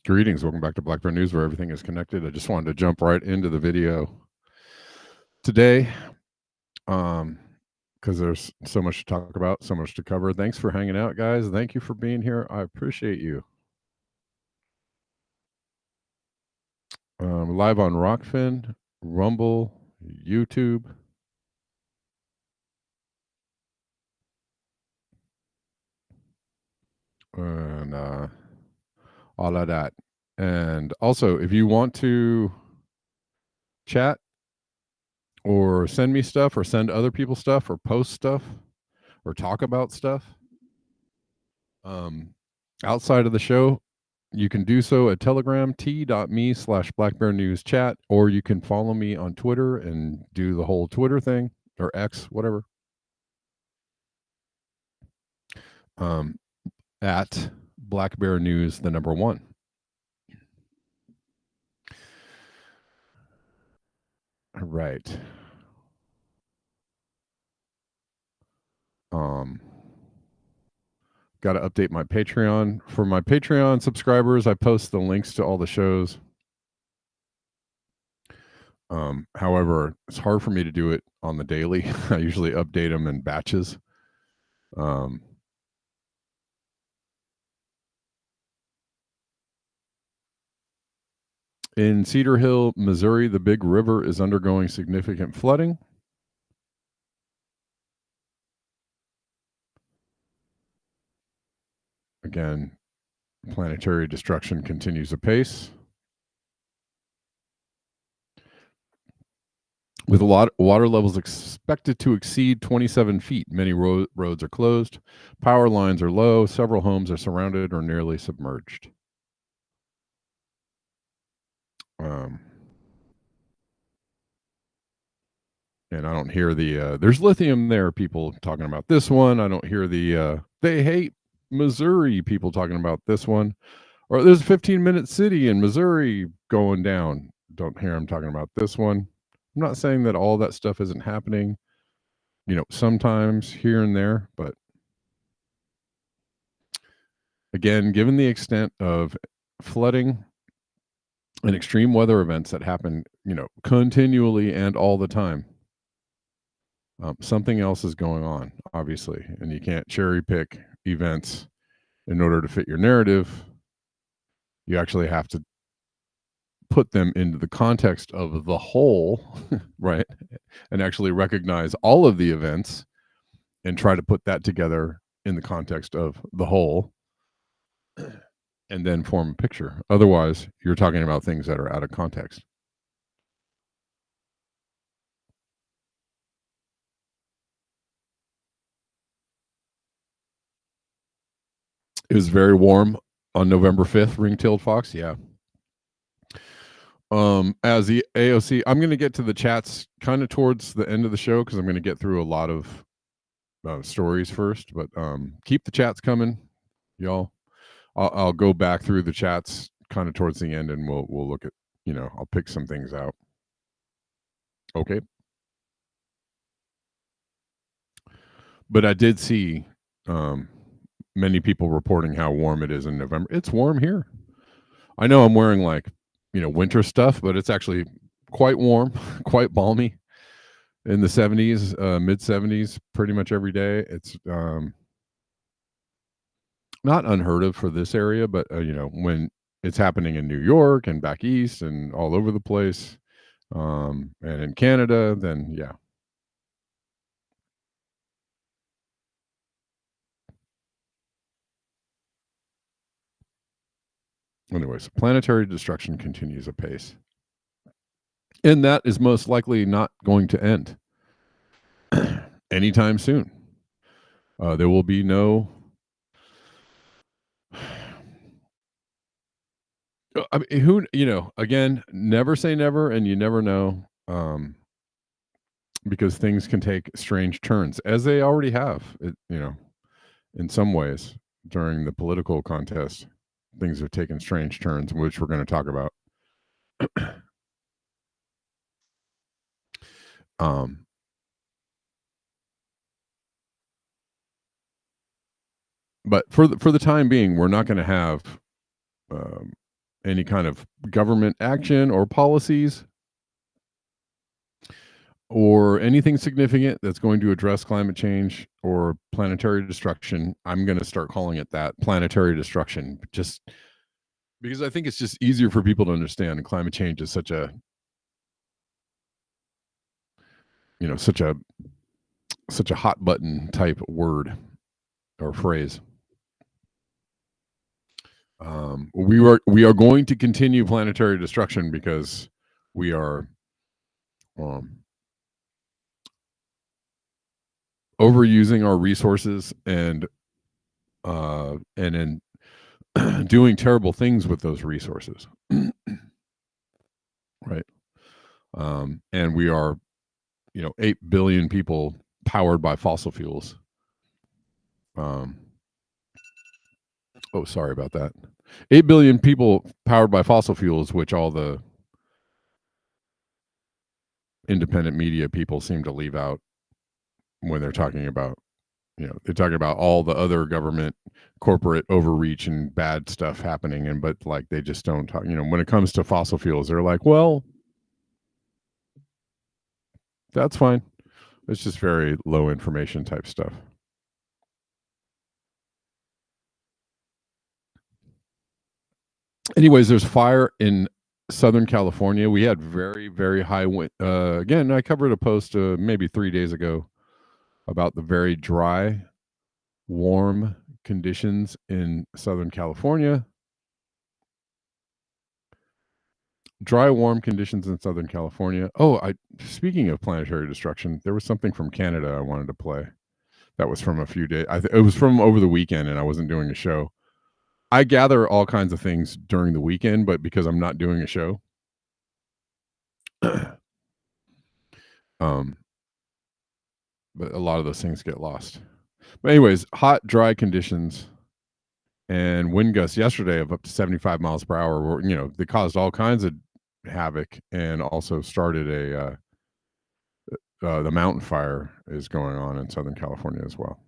Greetings. Welcome back to Black Bear News, where everything is connected. I just wanted to jump right into the video today because there's so much to talk about, so much to cover. Thanks for hanging out, guys. Thank you for being here. I appreciate you. Live on Rockfin, Rumble, YouTube. And all of that. And also, if you want to chat or send me stuff or send other people stuff or post stuff or talk about stuff outside of the show, you can do so at Telegram, t.me/blackbearnewschat, or you can follow me on Twitter and do the whole Twitter thing, or X, whatever, at Black Bear News, the number 1. All right. Got to update my Patreon. For my Patreon subscribers, I post the links to all the shows. However, it's hard for me to do it on the daily. I usually update them in batches. In Cedar Hill, Missouri, the Big River is undergoing significant flooding. Again, planetary destruction continues apace. With a lot water levels expected to exceed 27 feet, many roads are closed, power lines are low, several homes are surrounded or nearly submerged. And I don't hear the there's lithium there people talking about this one. I don't hear the they hate Missouri people talking about this one. Or there's a 15-minute city in Missouri going down. Don't hear them talking about this one. I'm not saying that all that stuff isn't happening, sometimes here and there, but again, given the extent of flooding and extreme weather events that happen, continually and all the time, something else is going on, obviously, and you can't cherry pick events in order to fit your narrative. You actually have to put them into the context of the whole, right? And actually recognize all of the events and try to put that together in the context of the whole and then form a picture. Otherwise, you're talking about things that are out of context. It was very warm on November 5th, ring-tailed fox. Yeah. As the AOC, I'm going to get to the chats kind of towards the end of the show because I'm going to get through a lot of stories first. But keep the chats coming, y'all. I'll go back through the chats kind of towards the end, and we'll look at, I'll pick some things out. Okay. But I did see many people reporting how warm it is in November. It's warm here. I know I'm wearing winter stuff, but it's actually quite warm, quite balmy in the 70s, mid 70s, pretty much every day. It's not unheard of for this area, but when it's happening in New York and back east and all over the place, and in Canada, then yeah. Anyways, planetary destruction continues apace. And that is most likely not going to end anytime soon. There will be no. I mean, again, never say never, and you never know, because things can take strange turns, as they already have, in some ways during the political contest. Things have taken strange turns, which we're going to talk about. But for the time being, we're not going to have any kind of government action or policies or anything significant that's going to address climate change or planetary destruction. I'm going to start calling it that, planetary destruction, just because I think it's just easier for people to understand. And climate change is such a, such a hot button type word or phrase. We are going to continue planetary destruction because we are overusing our resources and in doing terrible things with those resources. Right. And we are, 8 billion people powered by fossil fuels. Sorry about that. 8 billion people powered by fossil fuels, which all the independent media people seem to leave out when they're talking about, they're talking about all the other government corporate overreach and bad stuff happening. But like, they just don't talk, when it comes to fossil fuels, they're like, well, that's fine. It's just very low information type stuff. Anyways, there's fire in Southern California. We had very, very high wind. Again, I covered a post maybe 3 days ago about the very dry, warm conditions in Southern California. Dry, warm conditions in Southern California. Speaking of planetary destruction, there was something from Canada I wanted to play. That was from a few days. It was from over the weekend, and I wasn't doing a show. I gather all kinds of things during the weekend, but because I'm not doing a show, but a lot of those things get lost. But anyways, hot, dry conditions and wind gusts yesterday of up to 75 miles per hour were, they caused all kinds of havoc and also started the mountain fire is going on in Southern California as well.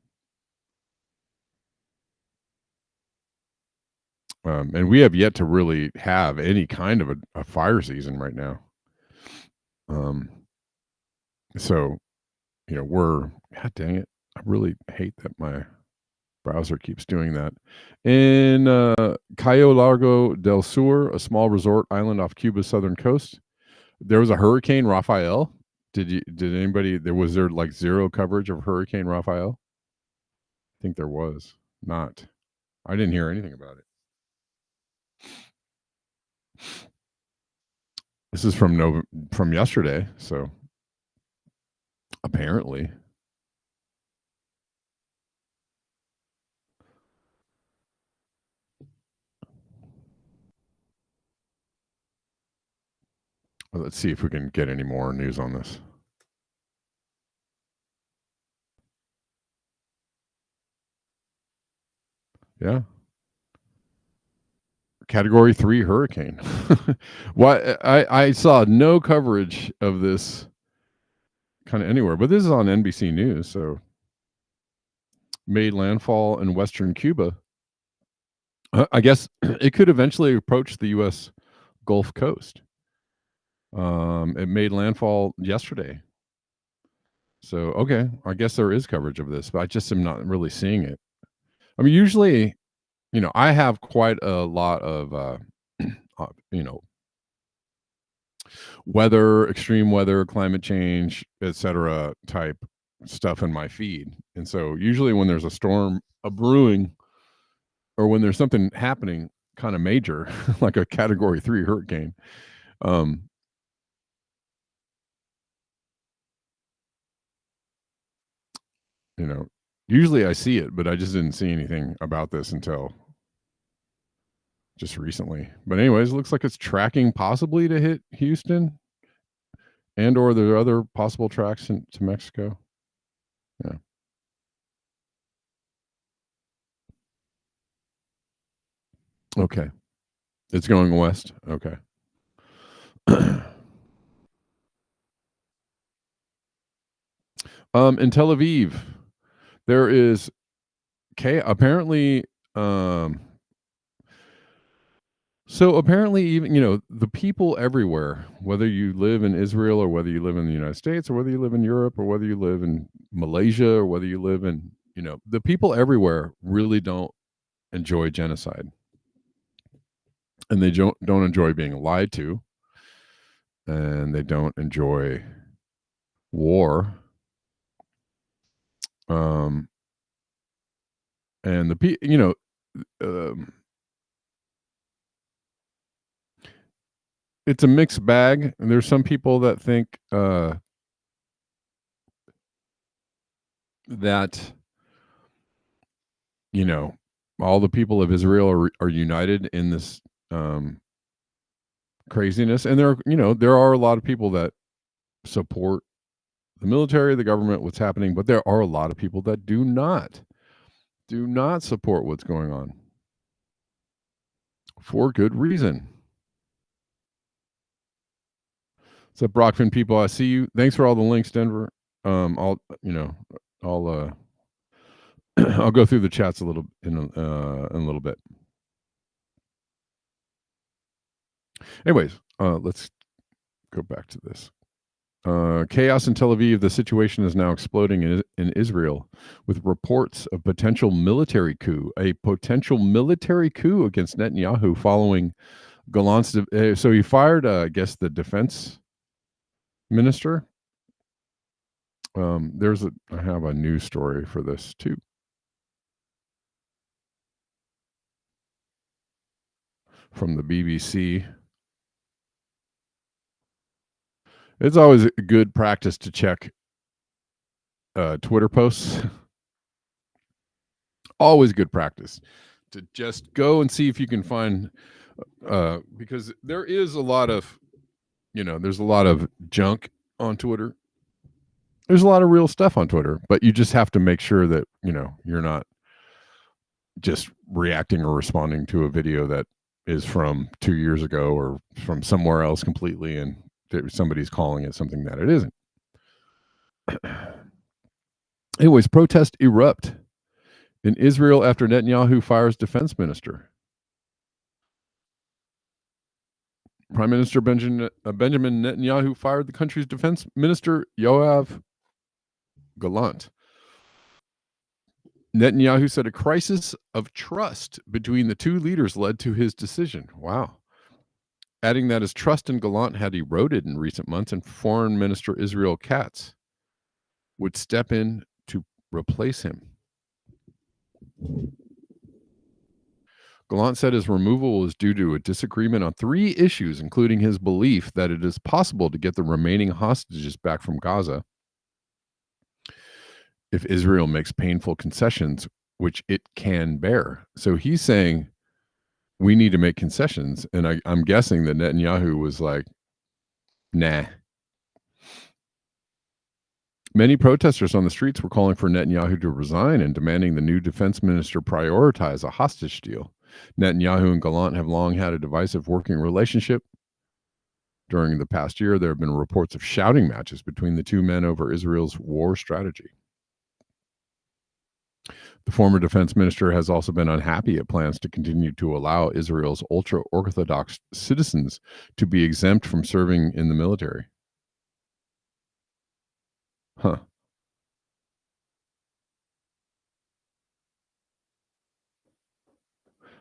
And we have yet to really have any kind of a fire season right now. So, God dang it. I really hate that my browser keeps doing that. In Cayo Largo del Sur, a small resort island off Cuba's southern coast, there was a Hurricane Rafael. Was there like zero coverage of Hurricane Rafael? I think there was not. I didn't hear anything about it. This is from yesterday, so apparently. Well, let's see if we can get any more news on this. Yeah. Category 3 hurricane. Why I saw no coverage of this kind of anywhere, but this is on NBC News. So made landfall in western Cuba. I guess it could eventually approach the U.S. Gulf Coast. It made landfall yesterday. So, okay, I guess there is coverage of this, but I just am not really seeing it. I mean, usually, I have quite a lot of, weather, extreme weather, climate change, etc. type stuff in my feed. And so usually when there's a storm, a brewing, or when there's something happening kind of major, like a category 3 hurricane, usually I see it, but I just didn't see anything about this until just recently. But anyways, it looks like it's tracking possibly to hit Houston and or there are other possible tracks to Mexico. Yeah. Okay. It's going west. Okay. In Tel Aviv, there is apparently So apparently, even the people everywhere, whether you live in Israel or whether you live in the United States or whether you live in Europe or whether you live in Malaysia or whether you live in, the people everywhere really don't enjoy genocide, and they don't enjoy being lied to, and they don't enjoy war. Um, and um, it's a mixed bag. And there's some people that think that you know all the people of Israel are united in this um, craziness, and there are a lot of people that support the military, the government, what's happening, but there are a lot of people that do not support what's going on for good reason. So Brockfin people, I see you. Thanks for all the links, Denver. I'll I'll go through the chats in a little bit. Anyways, let's go back to this. Chaos in Tel Aviv. The situation is now exploding in Israel with reports of potential military coup. A potential military coup against Netanyahu following Gallant's. So he fired, I guess, the defense minister. I have a news story for this too from the BBC. It's always a good practice to check Twitter posts. Always good practice to just go and see if you can find, because there is a lot of, there's a lot of junk on Twitter. There's a lot of real stuff on Twitter, but you just have to make sure that, you're not just reacting or responding to a video that is from 2 years ago or from somewhere else completely, and somebody's calling it something that it isn't. Anyways, protests erupt in Israel after Netanyahu fires defense minister. Prime Minister Benjamin Netanyahu fired the country's defense minister, Yoav Gallant. Netanyahu said a crisis of trust between the two leaders led to his decision. Wow. Adding that his trust in Gallant had eroded in recent months, and Foreign Minister Israel Katz would step in to replace him. Gallant said his removal was due to a disagreement on 3 issues, including his belief that it is possible to get the remaining hostages back from Gaza if Israel makes painful concessions, which it can bear. So he's saying we need to make concessions. And I'm guessing that Netanyahu was like, nah. Many protesters on the streets were calling for Netanyahu to resign and demanding the new defense minister prioritize a hostage deal. Netanyahu and Gallant have long had a divisive working relationship. During the past year, there have been reports of shouting matches between the two men over Israel's war strategy. The former defense minister has also been unhappy at plans to continue to allow Israel's ultra-Orthodox citizens to be exempt from serving in the military. Huh.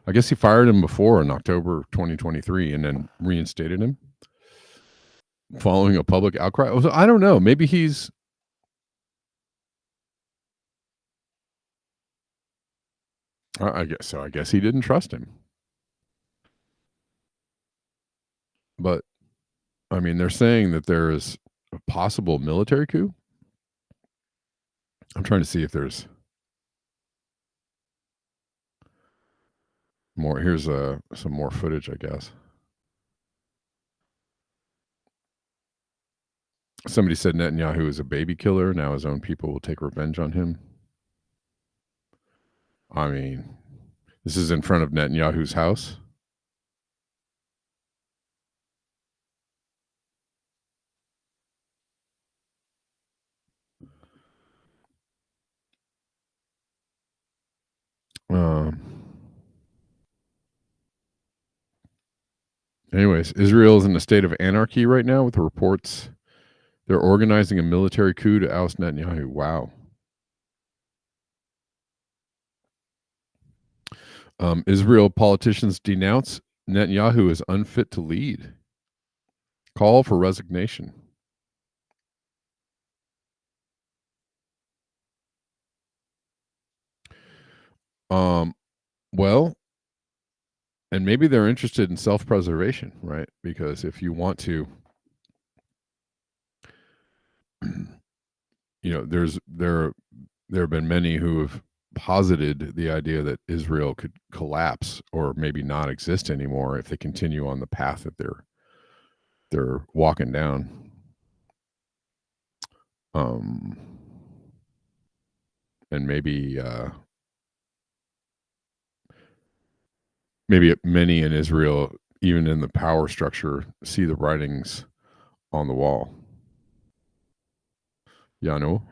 I guess he fired him before in October 2023 and then reinstated him following a public outcry. I don't know. Maybe he's... I guess so. I guess he didn't trust him. But, I mean, they're saying that there is a possible military coup. I'm trying to see if there's more. Here's some more footage, I guess. Somebody said Netanyahu is a baby killer. Now his own people will take revenge on him. I mean, this is in front of Netanyahu's house. Um, Anyways, Israel is in a state of anarchy right now with the reports they're organizing a military coup to oust Netanyahu. Wow. Israel politicians denounce Netanyahu as unfit to lead. Call for resignation. Well, and maybe they're interested in self-preservation, right? Because if you want to, there have been many who have posited the idea that Israel could collapse or maybe not exist anymore if they continue on the path that they're walking down. And maybe many in Israel, even in the power structure, see the writings on the wall. Yano?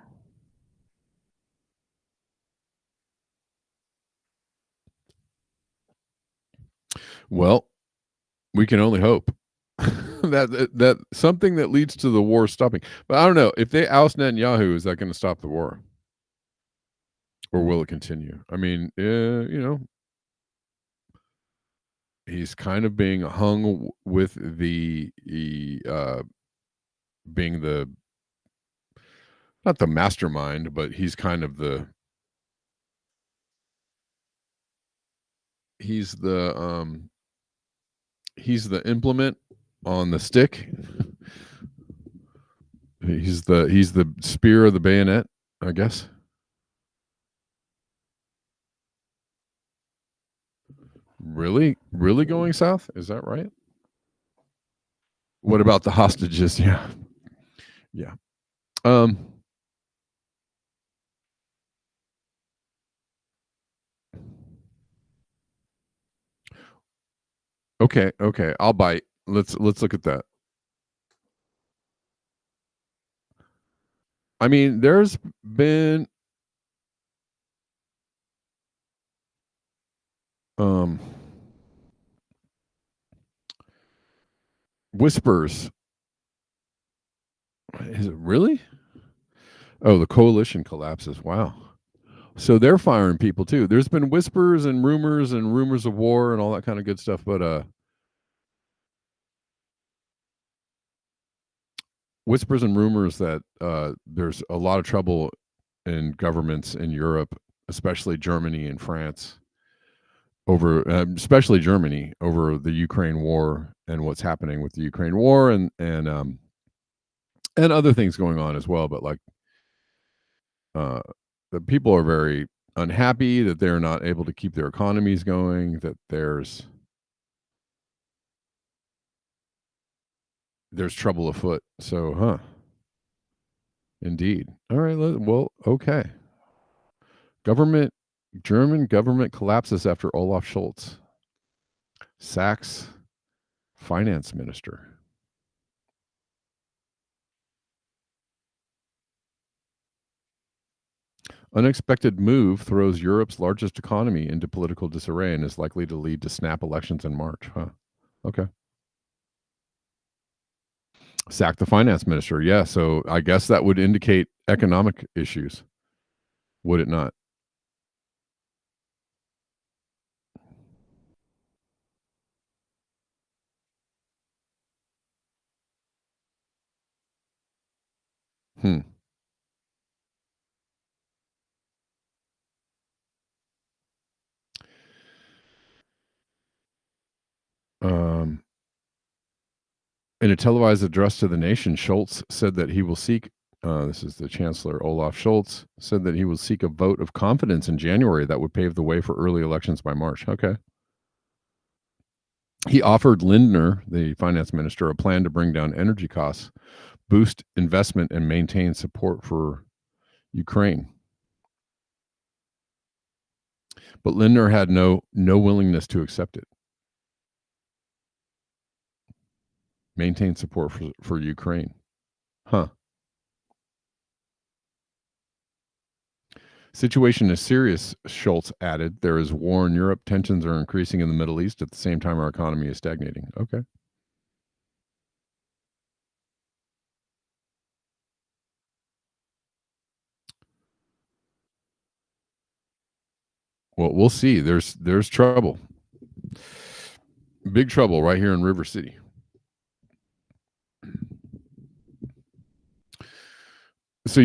Well, we can only hope that something that leads to the war stopping. But I don't know if they oust Netanyahu, is that going to stop the war, or will it continue? I mean, he's kind of being hung with the being the not the mastermind, but he's kind of he's the implement on the stick. He's the spear of the bayonet, I guess. Really going south? Is that right? What about the hostages? Yeah. Yeah. Okay. I'll bite. Let's look at that. I mean, there's been whispers. Is it really? Oh, the coalition collapses. Wow. So they're firing people too. There's been whispers and rumors of war and all that kind of good stuff, but whispers and rumors that there's a lot of trouble in governments in Europe, especially Germany and France, over especially Germany over the Ukraine war and what's happening with the Ukraine war and other things going on as well. But like the people are very unhappy that they're not able to keep their economies going, that there's trouble afoot. So, indeed. All right. Well, okay. German government collapses after Olaf Scholz sacks finance minister. Unexpected move throws Europe's largest economy into political disarray and is likely to lead to snap elections in March. Huh. Okay. Sack the finance minister. Yeah. So I guess that would indicate economic issues, would it not? Hmm. In a televised address to the nation, Scholz said that he will seek. This is the Chancellor Olaf Scholz said that he will seek a vote of confidence in January that would pave the way for early elections by March. Okay. He offered Lindner, the finance minister, a plan to bring down energy costs, boost investment, and maintain support for Ukraine. But Lindner had no willingness to accept it. Maintain support for Ukraine. Huh. Situation is serious, Schultz added. There is war in Europe. Tensions are increasing in the Middle East. At the same time, our economy is stagnating. Okay. Well, we'll see. There's trouble. Big trouble right here in River City. So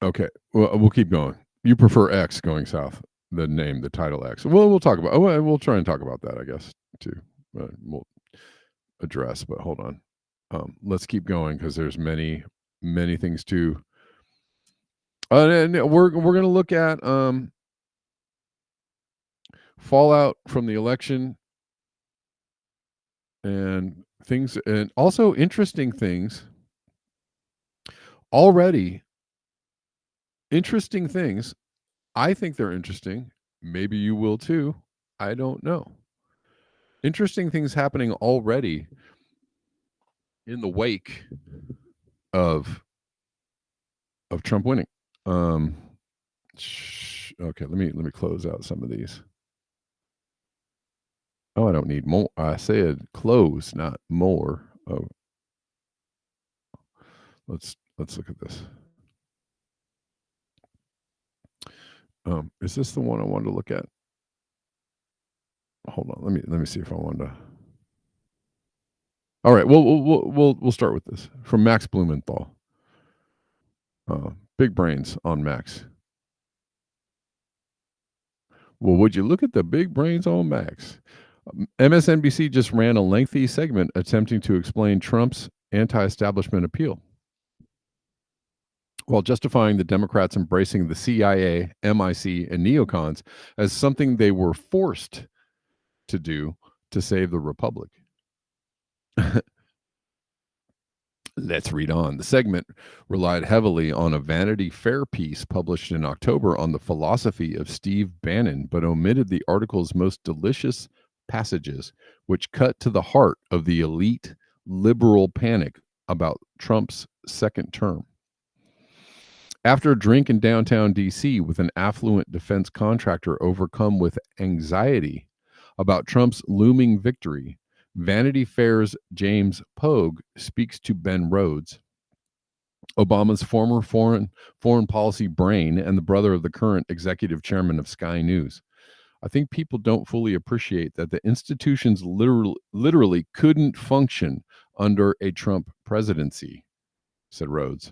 okay, well, we'll keep going. You prefer X going south, the name, the title X. Well, we'll talk about. Oh, we'll try and talk about that, I guess, too. We'll address, but hold on. Let's keep going because there's many things to. And we're going to look at fallout from the election and things, and also interesting things. Already, interesting things. I think they're interesting. Maybe you will too. I don't know. Interesting things happening already in the wake of Trump winning. Okay, let me close out some of these. Oh, I don't need more. I said close, not more. Oh, let's look at this. Is this the one I wanted to look at? Hold on. Let me see if I wanted to. All right. We'll start with this from Max Blumenthal. Big brains on Max. Well, would you look at the big brains on Max? MSNBC just ran a lengthy segment attempting to explain Trump's anti-establishment appeal, while justifying the Democrats embracing the CIA, MIC, and neocons as something they were forced to do to save the republic. Let's read on. The segment relied heavily on a Vanity Fair piece published in October on the philosophy of Steve Bannon, but omitted the article's most delicious passages, which cut to the heart of the elite liberal panic about Trump's second term. After a drink in downtown D.C. with an affluent defense contractor overcome with anxiety about Trump's looming victory, Vanity Fair's James Pogue speaks to Ben Rhodes, Obama's former foreign policy brain and the brother of the current executive chairman of Sky News. I think people don't fully appreciate that the institutions literally couldn't function under a Trump presidency, said Rhodes.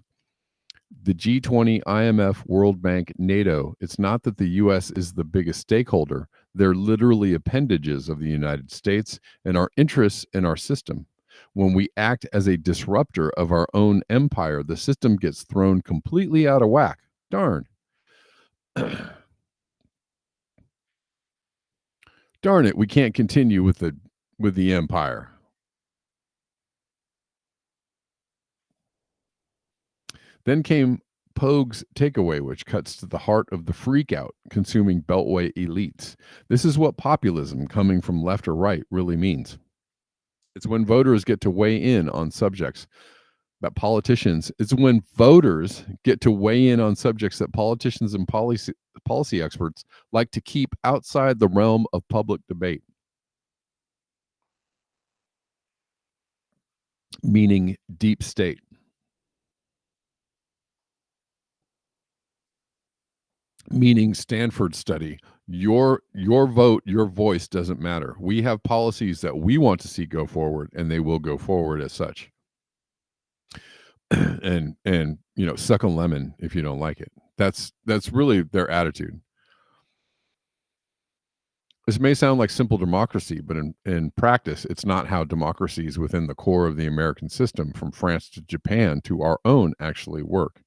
The G20, IMF, World Bank, NATO, it's not that the U.S. is the biggest stakeholder. They're literally appendages of the United States and our interests in our system. When we act as a disruptor of our own empire, the system gets thrown completely out of whack. Darn. Darn it, we can't continue with the empire. Then came Pogue's takeaway, which cuts to the heart of the freakout consuming Beltway elites. This is what populism coming from left or right really means. It's when voters get to weigh in on subjects that politicians and policy experts like to keep outside the realm of public debate. Meaning deep state. Meaning Stanford study. Your vote, your voice doesn't matter. We have policies that we want to see go forward, and they will go forward as such. and suck a lemon if you don't like it. That's really their attitude. This may sound like simple democracy, but in practice, it's not how democracies within the core of the American system, from France to Japan to our own, actually work.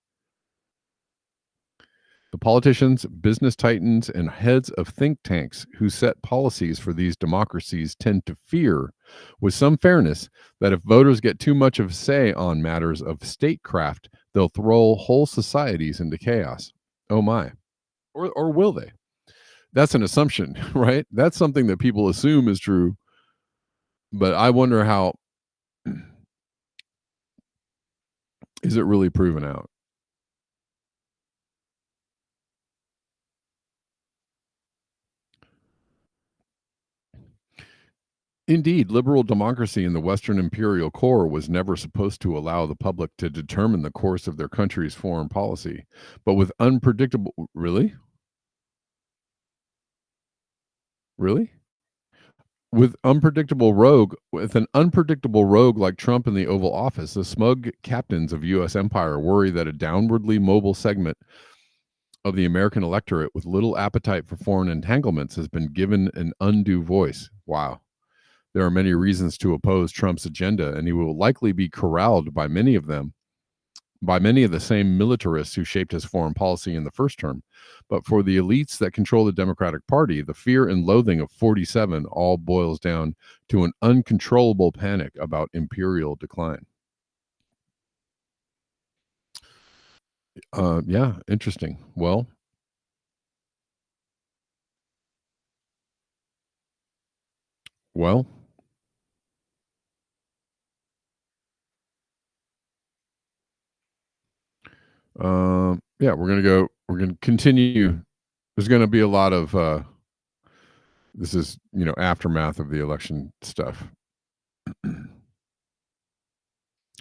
The politicians, business titans, and heads of think tanks who set policies for these democracies tend to fear, with some fairness, that if voters get too much of a say on matters of statecraft, they'll throw whole societies into chaos. Oh my. Or will they? That's an assumption, right? That's something that people assume is true. But I wonder how is it really proven out? Indeed, liberal democracy in the Western imperial core was never supposed to allow the public to determine the course of their country's foreign policy. But with unpredictable... Really? Really? With an unpredictable rogue like Trump in the Oval Office, the smug captains of US empire worry that a downwardly mobile segment of the American electorate with little appetite for foreign entanglements has been given an undue voice. Wow. There are many reasons to oppose Trump's agenda, and he will likely be corralled by many of them, by many of the same militarists who shaped his foreign policy in the first term. But for the elites that control the Democratic Party, the fear and loathing of 47 all boils down to an uncontrollable panic about imperial decline. Yeah, interesting. Well, yeah, we're gonna continue. There's gonna be a lot of this is, aftermath of the election stuff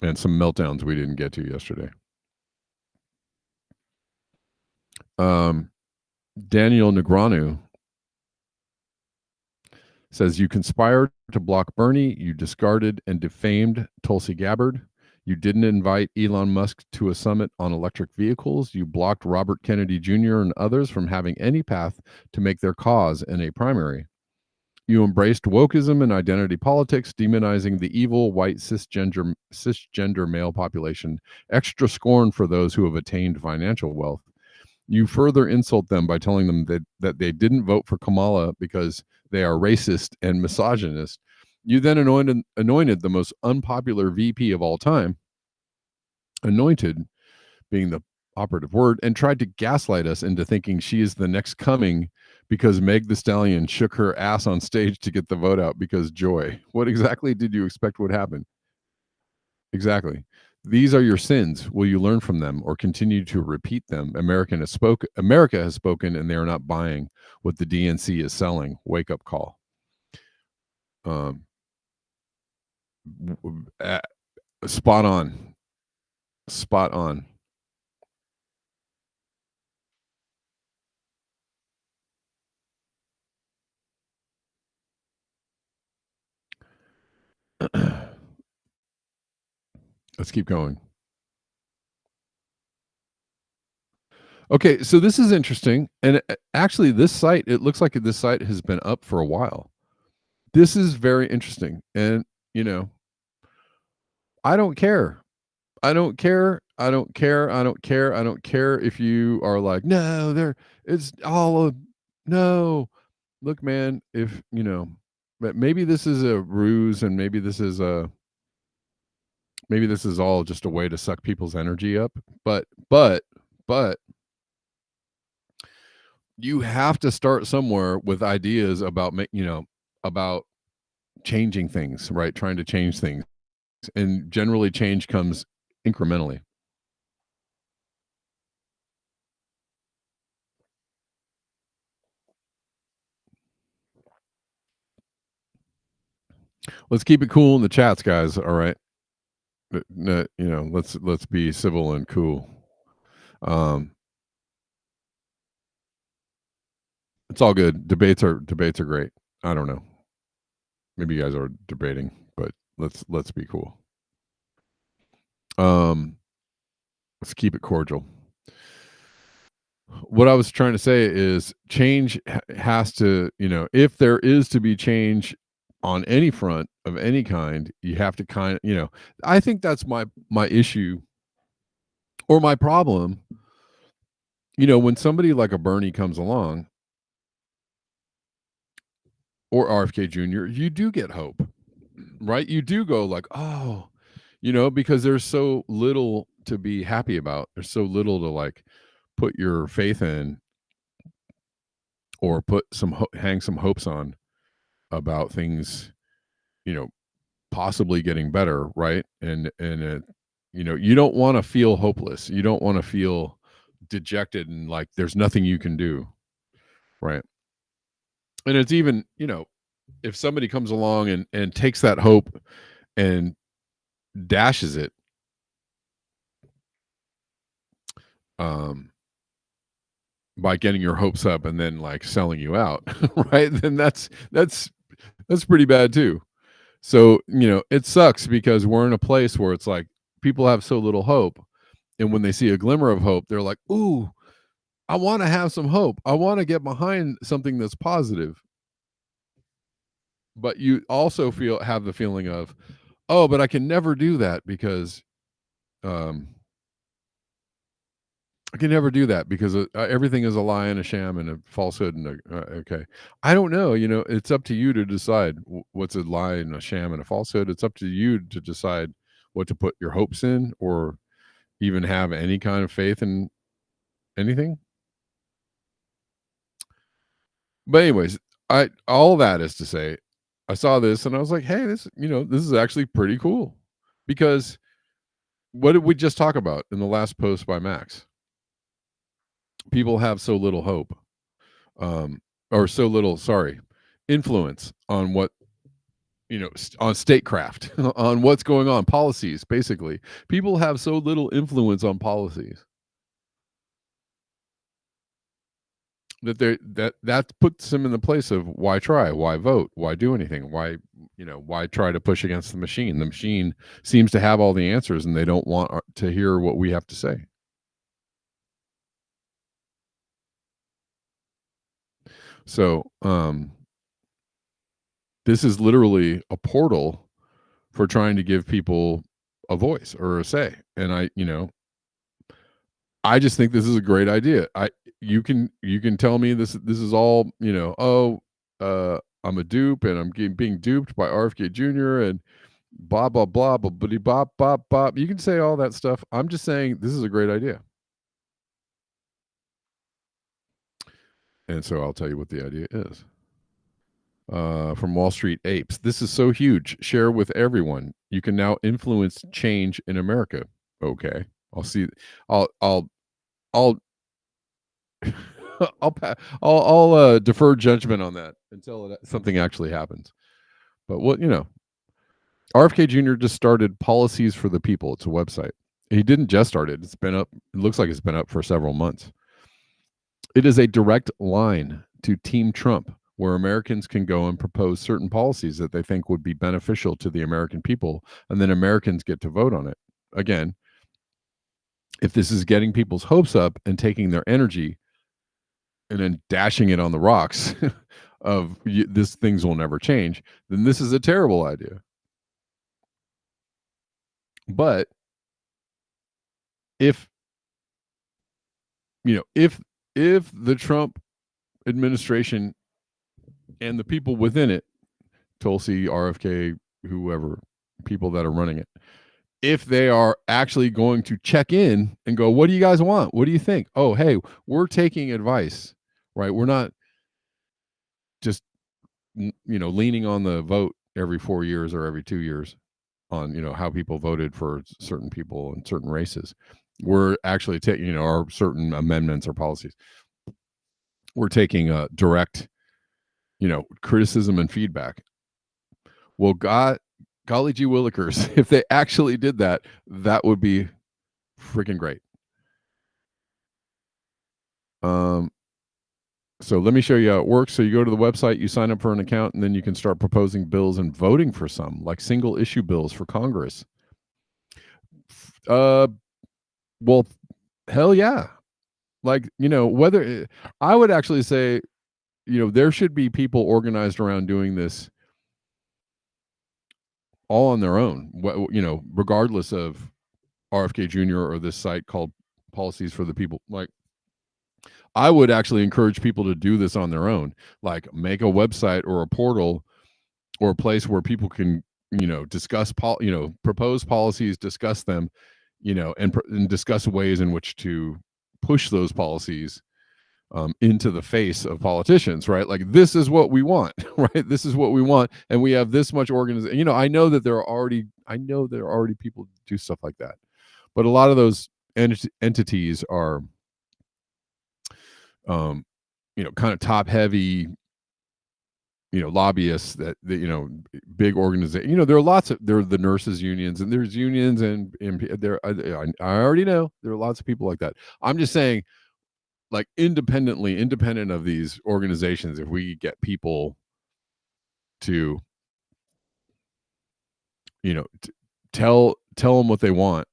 and some meltdowns we didn't get to yesterday. Um, Daniel Negreanu says, "You conspired to block Bernie, you discarded and defamed Tulsi Gabbard, you didn't invite Elon Musk to a summit on electric vehicles, you blocked Robert Kennedy Jr. and others from having any path to make their cause in a primary. You embraced wokeism and identity politics, demonizing the evil white cisgender male population, extra scorn for those who have attained financial wealth. You further insult them by telling them that they didn't vote for Kamala because they are racist and misogynist. You then anointed the most unpopular VP of all time, anointed being the operative word, and tried to gaslight us into thinking she is the next coming because Meg the Stallion shook her ass on stage to get the vote out because joy. What exactly did you expect would happen? Exactly. These are your sins. Will you learn from them or continue to repeat them? America has spoken, and they are not buying what the DNC is selling. Wake up call. Um, uh, spot on. Spot on. Let's keep going. Okay, so this is interesting, and actually, it looks like this site has been up for a while. This is very interesting, and you know, I don't care. I don't care. I don't care. I don't care. I don't care if you are like, no, there. It's all of no. Look, man. If but maybe this is a ruse, and maybe this is all just a way to suck people's energy up. But you have to start somewhere with ideas about about changing things, right? Trying to change things, and generally change comes incrementally. Let's keep it cool in the chats, guys. All right. Let's be civil and cool. Um, it's all good. Debates are great. I don't know. Maybe you guys are debating, but let's be cool. Um, let's keep it cordial. What I was trying to say is change has to, if there is to be change on any front of any kind, you have to I think that's my issue or my problem. When somebody like a Bernie comes along or RFK Jr., you do get hope, right? You do go like, oh, because there's so little to be happy about. There's so little to like put your faith in or hang some hopes on about things, you know, possibly getting better, right? And you don't want to feel hopeless. You don't want to feel dejected and like there's nothing you can do, right? And it's even, if somebody comes along and takes that hope and dashes it, um by getting your hopes up and then like selling you out, right? Then that's pretty bad too. So, it sucks because we're in a place where it's like people have so little hope. And when they see a glimmer of hope, they're like, ooh, I want to have some hope. I want to get behind something that's positive. But you also have the feeling of, oh, but I can never do that because um, I can never do that because everything is a lie and a sham and a falsehood and okay. I don't know. It's up to you to decide what's a lie and a sham and a falsehood. It's up to you to decide what to put your hopes in or even have any kind of faith in anything. But anyways, I all that is to say, I saw this and I was like, hey, this is actually pretty cool because what did we just talk about in the last post by Max? People have so little hope, or so little, sorry, influence on what on statecraft, on what's going on, policies. Basically, people have so little influence on policies that that puts them in the place of why try, why vote, why do anything, why try to push against the machine. The machine seems to have all the answers, and they don't want to hear what we have to say. So, this is literally a portal for trying to give people a voice or a say. And I just think this is a great idea. You can tell me this is all, I'm a dupe and I'm being duped by RFK Jr. and blah blah blah blah blah blah blah blah. You can say all that stuff. I'm just saying this is a great idea. And so I'll tell you what the idea is. From Wall Street Apes. This is so huge. Share with everyone. You can now influence change in America. Okay. I'll see. I'll I'll defer judgment on that until something actually happens. But RFK Jr. just started Policies for the People. It's a website. He didn't just start it. It's been up. It looks like it's been up for several months. It is a direct line to Team Trump, where Americans can go and propose certain policies that they think would be beneficial to the American people, and then Americans get to vote on it. Again, if this is getting people's hopes up and taking their energy and then dashing it on the rocks of this things will never change, then this is a terrible idea. But if if the Trump administration and the people within it, Tulsi, RFK, whoever, people that are running it, if they are actually going to check in and go, what do you guys want? What do you think? Oh, hey, we're taking advice, right? We're not just leaning on the vote every 4 years or every 2 years on how people voted for certain people in certain races. We're actually taking our certain amendments or policies. We're taking a direct criticism and feedback. Well, golly gee willikers, if they actually did that, that would be freaking great. So let me show you how it works. So you go to the website, you sign up for an account, and then you can start proposing bills and voting for some, like single issue bills for Congress. Well, hell yeah. Like, whether I would actually say, there should be people organized around doing this all on their own, regardless of RFK Jr. or this site called Policies for the People. Like, I would actually encourage people to do this on their own, like make a website or a portal or a place where people can, discuss, propose policies, discuss them, and discuss ways in which to push those policies into the face of politicians, right? Like, this is what we want, right? This is what we want, and we have this much organization. I know that there are already people do stuff like that, but a lot of those entities are, kind of top heavy, lobbyists that big organization. There are the nurses unions, and there's unions, and there I already know there are lots of people like that. I'm just saying, like independent of these organizations, if we get people to, tell them what they want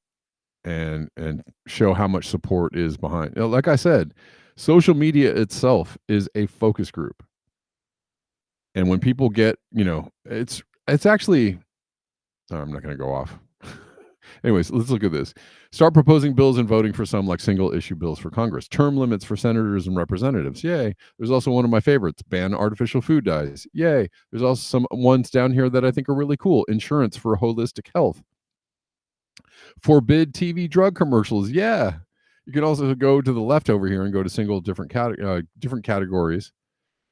and show how much support is behind. Like I said, social media itself is a focus group. And when people get, it's actually, I'm not going to go off. Anyways, let's look at this. Start proposing bills and voting for some, like single issue bills for Congress. Term limits for senators and representatives. Yay. There's also one of my favorites, ban artificial food dyes. Yay. There's also some ones down here that I think are really cool. Insurance for holistic health. Forbid TV drug commercials. Yeah. You can also go to the left over here and go to single different categories.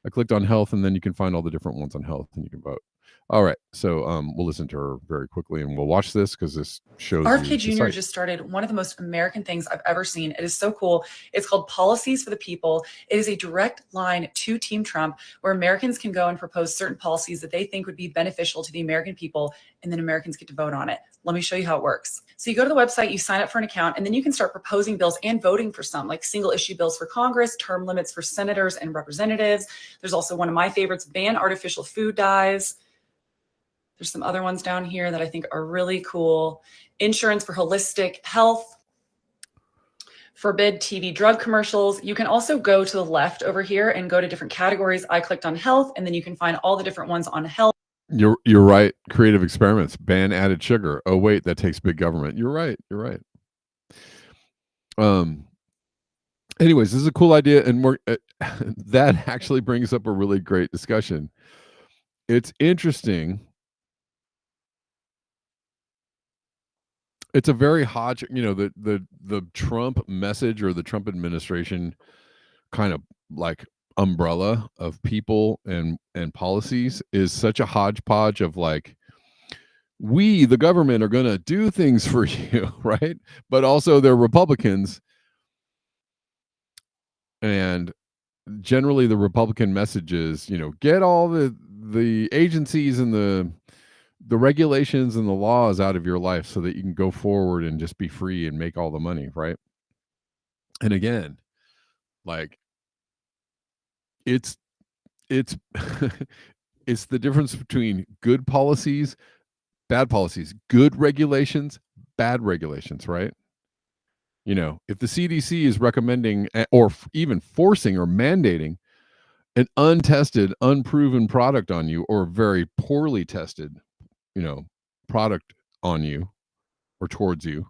I clicked on health, and then you can find all the different ones on health, and you can vote. All right, so we'll listen to her very quickly, and we'll watch this because this shows. RFK Jr. just started one of the most American things I've ever seen. It is so cool. It's called Policies for the People. It is a direct line to Team Trump, where Americans can go and propose certain policies that they think would be beneficial to the American people, and then Americans get to vote on it. Let me show you how it works. So you go to the website, you sign up for an account, and then you can start proposing bills and voting for some, like single issue bills for Congress, term limits for senators and representatives. There's also one of my favorites, ban artificial food dyes. There's some other ones down here that I think are really cool. Insurance for holistic health. Forbid TV drug commercials. You can also go to the left over here and go to different categories. I clicked on health, and then you can find all the different ones on health. You're right. Creative experiments. Ban added sugar. Oh wait, that takes big government. You're right. Anyways, this is a cool idea, and we're that actually brings up a really great discussion. It's interesting. It's a very hot, the Trump message or the Trump administration kind of like umbrella of people and policies is such a hodgepodge of like, we, the government, are going to do things for you, right? But also they're Republicans. And generally the Republican message is, get all the agencies and the regulations and the laws out of your life so that you can go forward and just be free and make all the money, right? And again, like it's it's the difference between good policies, bad policies, good regulations, bad regulations, right? If the CDC is recommending or even forcing or mandating an untested, unproven product on you, or very poorly tested, product on you or towards you,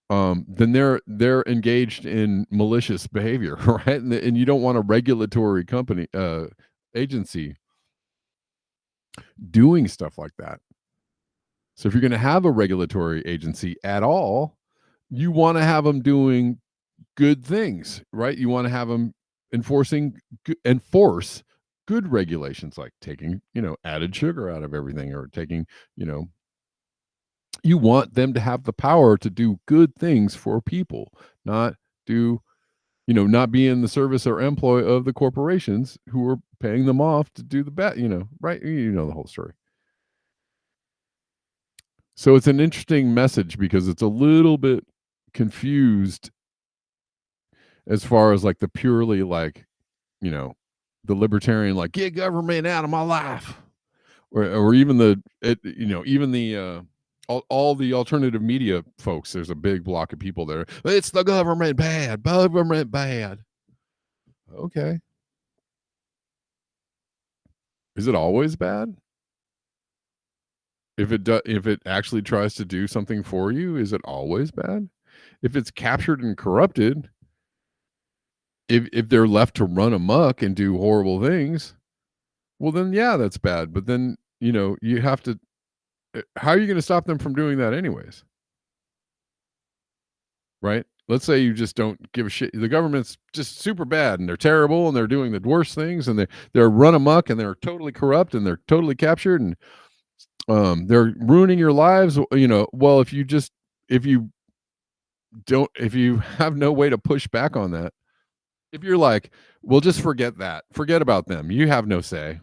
then they're engaged in malicious behavior, right? And you don't want a regulatory company agency doing stuff like that. So if you're going to have a regulatory agency at all, you want to have them doing good things, right? You want to have them enforce good regulations, like taking, added sugar out of everything, or taking, you want them to have the power to do good things for people, not do, not be in the service or employ of the corporations who are paying them off to do the bad, right? The whole story. So it's an interesting message because it's a little bit confused as far as like the purely like, the libertarian, like, get government out of my life, or even all the alternative media folks. There's a big block of people there. It's the government bad. Okay. Is it always bad? If it actually tries to do something for you, is it always bad? If it's captured and corrupted, if they're left to run amok and do horrible things, well then yeah, that's bad. But then, you have to, how are you going to stop them from doing that anyways? Right? Let's say you just don't give a shit. The government's just super bad and they're terrible and they're doing the worst things and they're run amok and they're totally corrupt and they're totally captured and they're ruining your lives. Well, if you have no way to push back on that, if you're like, well, just forget about them, you have no say,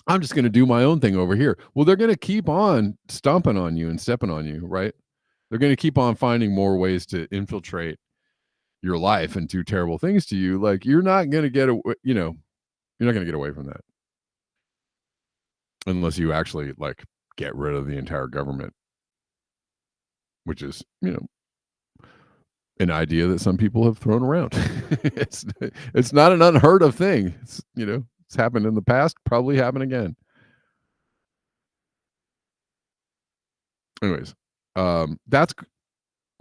I'm just going to do my own thing over here. Well, they're going to keep on stomping on you and stepping on you, right? They're going to keep on finding more ways to infiltrate your life and do terrible things to you, like, you're not going to get away, you're not going to get away from that unless you actually like get rid of the entire government, which is, an idea that some people have thrown around. It's not an unheard of thing. It's happened in the past, probably happen again. Anyways, that's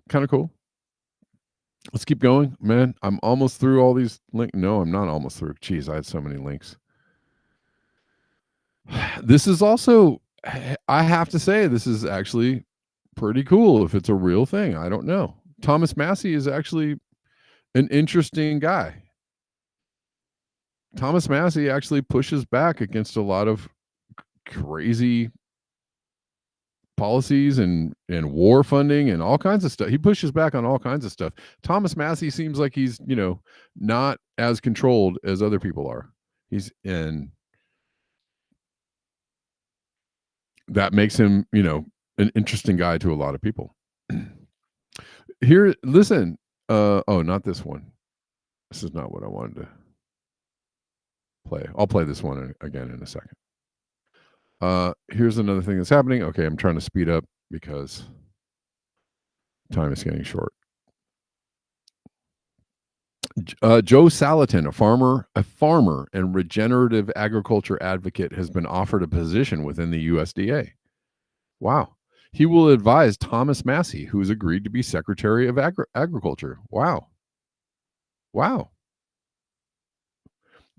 kind of cool. Let's keep going, man. I'm almost through all these links. No, I'm not almost through. Jeez, I had so many links. This is also, I have to say, this is actually pretty cool if it's a real thing. I don't know. Thomas Massey is actually an interesting guy. Thomas Massey actually pushes back against a lot of crazy policies and war funding and all kinds of stuff. He pushes back on all kinds of stuff. Thomas Massey seems like he's, not as controlled as other people are. That makes him, an interesting guy to a lot of people. Here, listen. Not this one. This is not what I wanted to play. I'll play this one again in a second. Here's another thing that's happening. Okay, I'm trying to speed up because time is getting short. Joe Salatin, a farmer and regenerative agriculture advocate, has been offered a position within the USDA. Wow. He will advise Thomas Massey, who has agreed to be Secretary of Agriculture. Wow.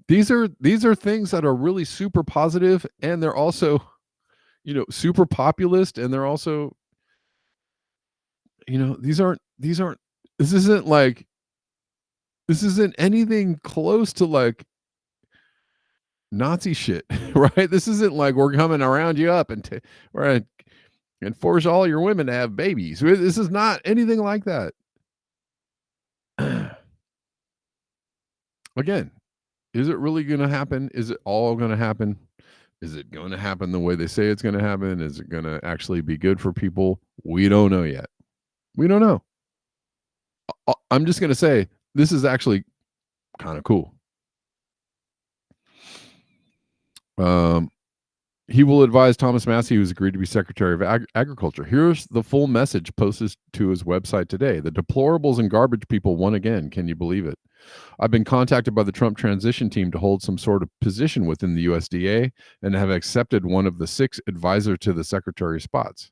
These are things that are really super positive, and they're also, super populist, and they're also, this isn't anything close to like Nazi shit, right? This isn't like we're coming around you up and and force all your women to have babies. This is not anything like that. Again, is it really going to happen? Is it all going to happen? Is it going to happen the way they say it's going to happen? Is it going to actually be good for people? We don't know yet. We don't know. I'm just going to say this is actually kind of cool. He will advise Thomas Massey, who's agreed to be Secretary of Agriculture. Here's the full message posted to his website today. The deplorables and garbage people won again. Can you believe it? I've been contacted by the Trump transition team to hold some sort of position within the USDA and have accepted one of the 6 advisor to the secretary spots.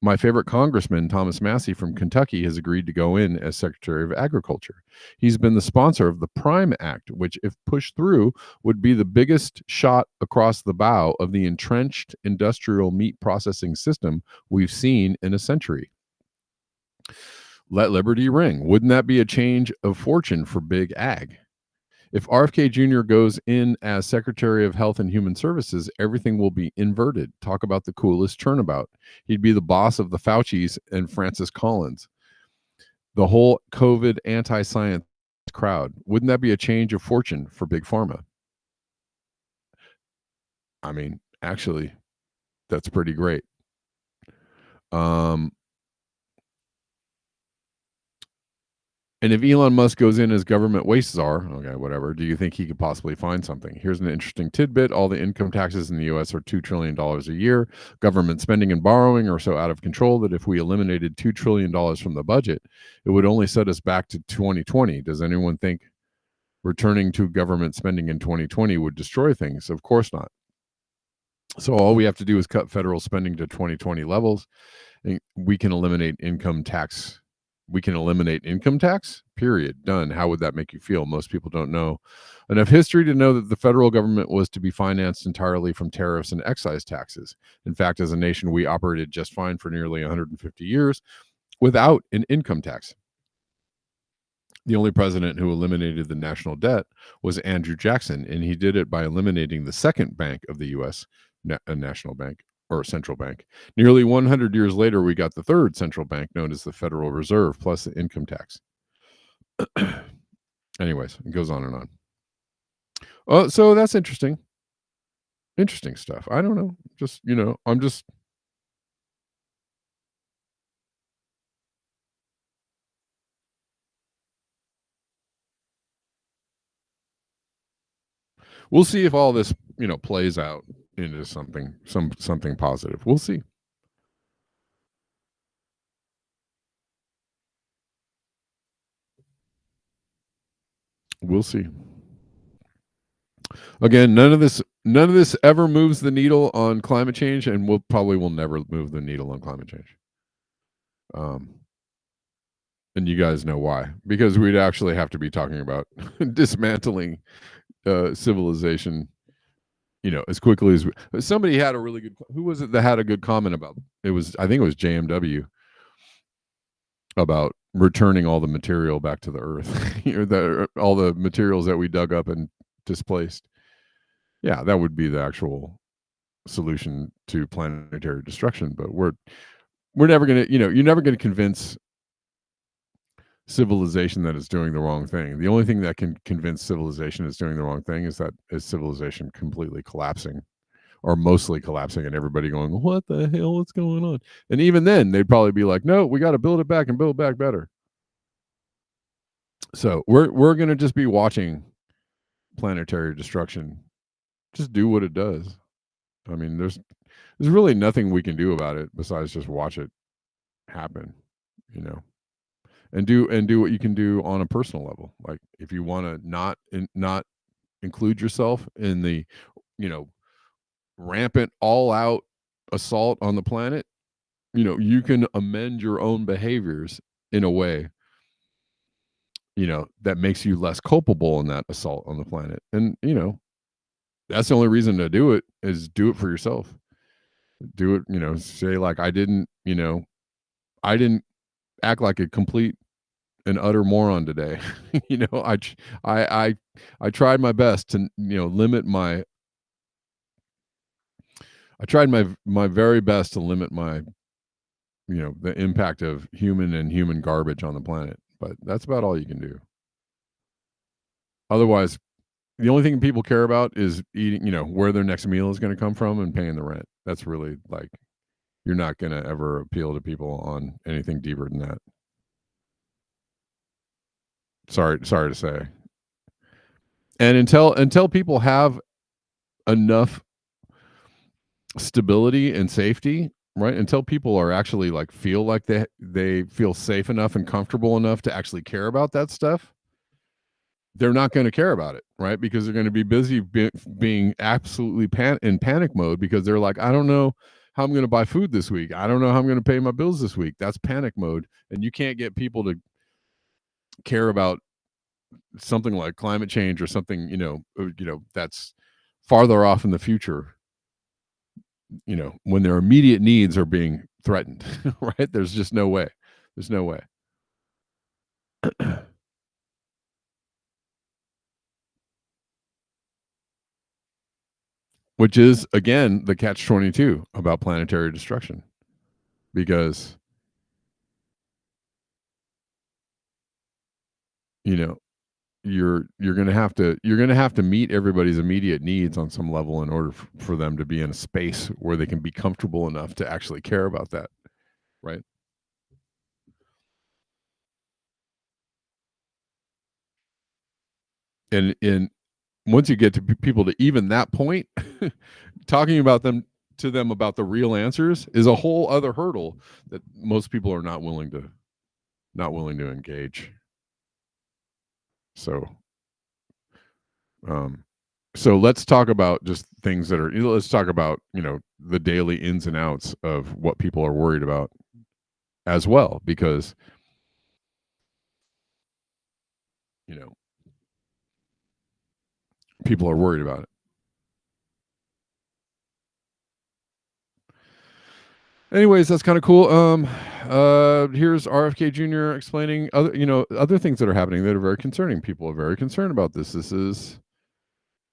My favorite congressman, Thomas Massey from Kentucky, has agreed to go in as Secretary of Agriculture. He's been the sponsor of the PRIME Act, which, if pushed through, would be the biggest shot across the bow of the entrenched industrial meat processing system we've seen in a century. Let liberty ring. Wouldn't that be a change of fortune for big ag? If RFK Jr. goes in as Secretary of Health and Human Services, everything will be inverted. Talk about the coolest turnabout. He'd be the boss of the Faucis and Francis Collins. The whole COVID anti-science crowd. Wouldn't that be a change of fortune for Big Pharma? I mean, actually, that's pretty great. And if Elon Musk goes in as government waste czar, okay, whatever, do you think he could possibly find something? Here's an interesting tidbit. All the income taxes in the U.S. are $2 trillion a year. Government spending and borrowing are so out of control that if we eliminated $2 trillion from the budget, it would only set us back to 2020. Does anyone think returning to government spending in 2020 would destroy things? Of course not. So all we have to do is cut federal spending to 2020 levels, and we can eliminate income tax. We can eliminate income tax, period. Done. How would that make you feel? Most people don't know enough history to know that the federal government was to be financed entirely from tariffs and excise taxes. In fact, as a nation, we operated just fine for nearly 150 years without an income tax. The only president who eliminated the national debt was Andrew Jackson, and he did it by eliminating the second bank of the U.S., a national bank, or central bank. Nearly 100 years later, we got the third central bank, known as the Federal Reserve, plus the income tax. Anyways, it goes on and on. Oh, so that's interesting. Interesting stuff. I don't know. Just, I'm just. we'll see if all this, plays out into something positive. We'll see. We'll see. Again, none of this ever moves the needle on climate change, and will never move the needle on climate change. And you guys know why? Because we'd actually have to be talking about dismantling civilization, as quickly as somebody had a really good. Who was it that had a good comment about it? I think it was JMW, about returning all the material back to the earth, all the materials that we dug up and displaced. Yeah, that would be the actual solution to planetary destruction. But we're never gonna, you're never gonna convince civilization that it's doing the wrong thing. The only thing that can convince civilization is doing the wrong thing is civilization completely collapsing, or mostly collapsing, and everybody going, what the hell, what's going on? And even then they'd probably be like, no, we got to build it back and build it back better. So we're going to just be watching planetary destruction just do what it does. I mean, there's really nothing we can do about it besides just watch it happen, and do what you can do on a personal level. Like, if you want to not include yourself in the, rampant all out assault on the planet, you can amend your own behaviors in a way, that makes you less culpable in that assault on the planet. And, that's the only reason to do it, is do it for yourself. Do it, say, like, I didn't act like a complete and utter moron today. I tried my best to, limit my, I tried my very best to limit my, the impact of human garbage on the planet. But that's about all you can do. Otherwise, the only thing people care about is eating, where their next meal is going to come from, and paying the rent. That's really, like, you're not going to ever appeal to people on anything deeper than that. Sorry to say. And until people have enough stability and safety, right? Until people are actually, like, feel like they feel safe enough and comfortable enough to actually care about that stuff, they're not going to care about it, right? Because they're going to be busy being absolutely in panic mode, because they're like, I don't know how I'm going to buy food this week. I don't know how I'm going to pay my bills this week. That's panic mode. And you can't get people to care about something like climate change, or something, that's farther off in the future, when their immediate needs are being threatened, right? There's just no way. There's no way. Which is, again, the catch-22 about planetary destruction, because, you're gonna have to meet everybody's immediate needs on some level in order for them to be in a space where they can be comfortable enough to actually care about that, right? And once you get to people to even that point, talking about to them about the real answers is a whole other hurdle that most people are not willing to engage. So, so let's talk about just things that are. Let's talk about, the daily ins and outs of what people are worried about as well, because, people are worried about it. Anyways, that's kind of cool. Here's RFK Jr. explaining other things that are happening that are very concerning. People are very concerned about this. This is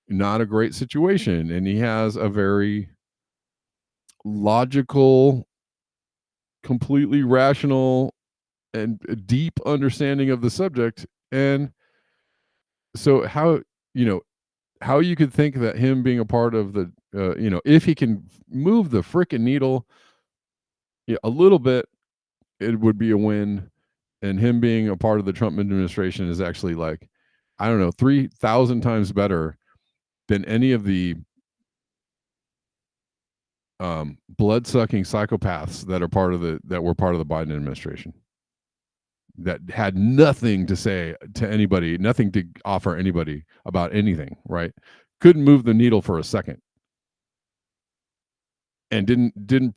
not a great situation, and he has a very logical, completely rational, and deep understanding of the subject. And so how you could think that him being a part of the if he can move the frickin' needle, a little bit, it would be a win. And him being a part of the Trump administration is actually, like, I don't know, 3,000 times better than any of the blood-sucking psychopaths that were part of the Biden administration, that had nothing to say to anybody, nothing to offer anybody about anything, right? Couldn't move the needle for a second, and didn't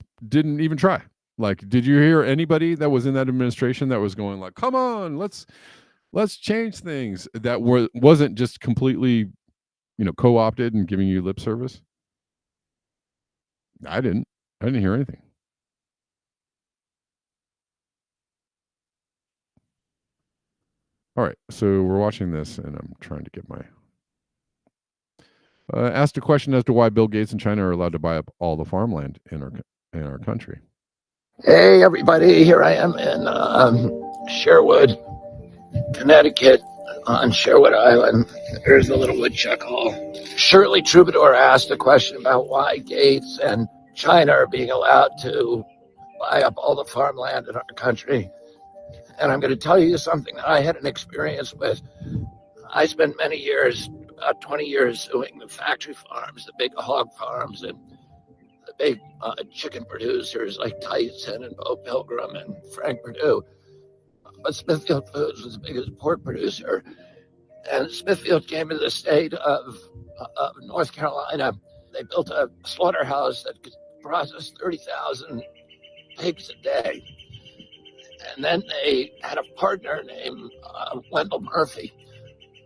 even try. Like, did you hear anybody that was in that administration that was going like, come on, let's change things, that wasn't just completely, co-opted and giving you lip service? I didn't hear anything. All right, so we're watching this, and I'm trying to get my asked a question as to why Bill Gates and China are allowed to buy up all the farmland in our country. Hey, everybody, here I am in Sherwood, Connecticut, on Sherwood Island. There's the little woodchuck hall. Shirley Troubadour asked a question about why Gates and China are being allowed to buy up all the farmland in our country. And I'm going to tell you something that I had an experience with. I spent many years, about 20 years, suing the factory farms, the big hog farms, and the big chicken producers like Tyson and Bo Pilgrim and Frank Perdue. But Smithfield Foods was the biggest pork producer. And Smithfield came to the state of North Carolina. They built a slaughterhouse that could process 30,000 pigs a day. And then they had a partner named Wendell Murphy,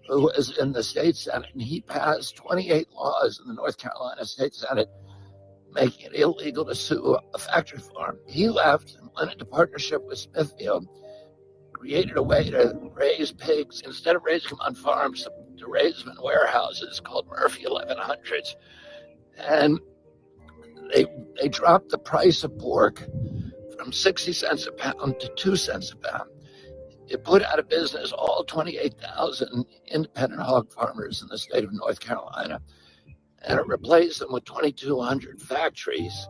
who was in the state Senate, and he passed 28 laws in the North Carolina State Senate making it illegal to sue a factory farm. He left and went into partnership with Smithfield, created a way to raise pigs, instead of raising them on farms, to raise them in warehouses called Murphy 1100s. And they dropped the price of pork from 60 cents a pound to 2 cents a pound. It put out of business all 28,000 independent hog farmers in the state of North Carolina, and it replaced them with 2,200 factories,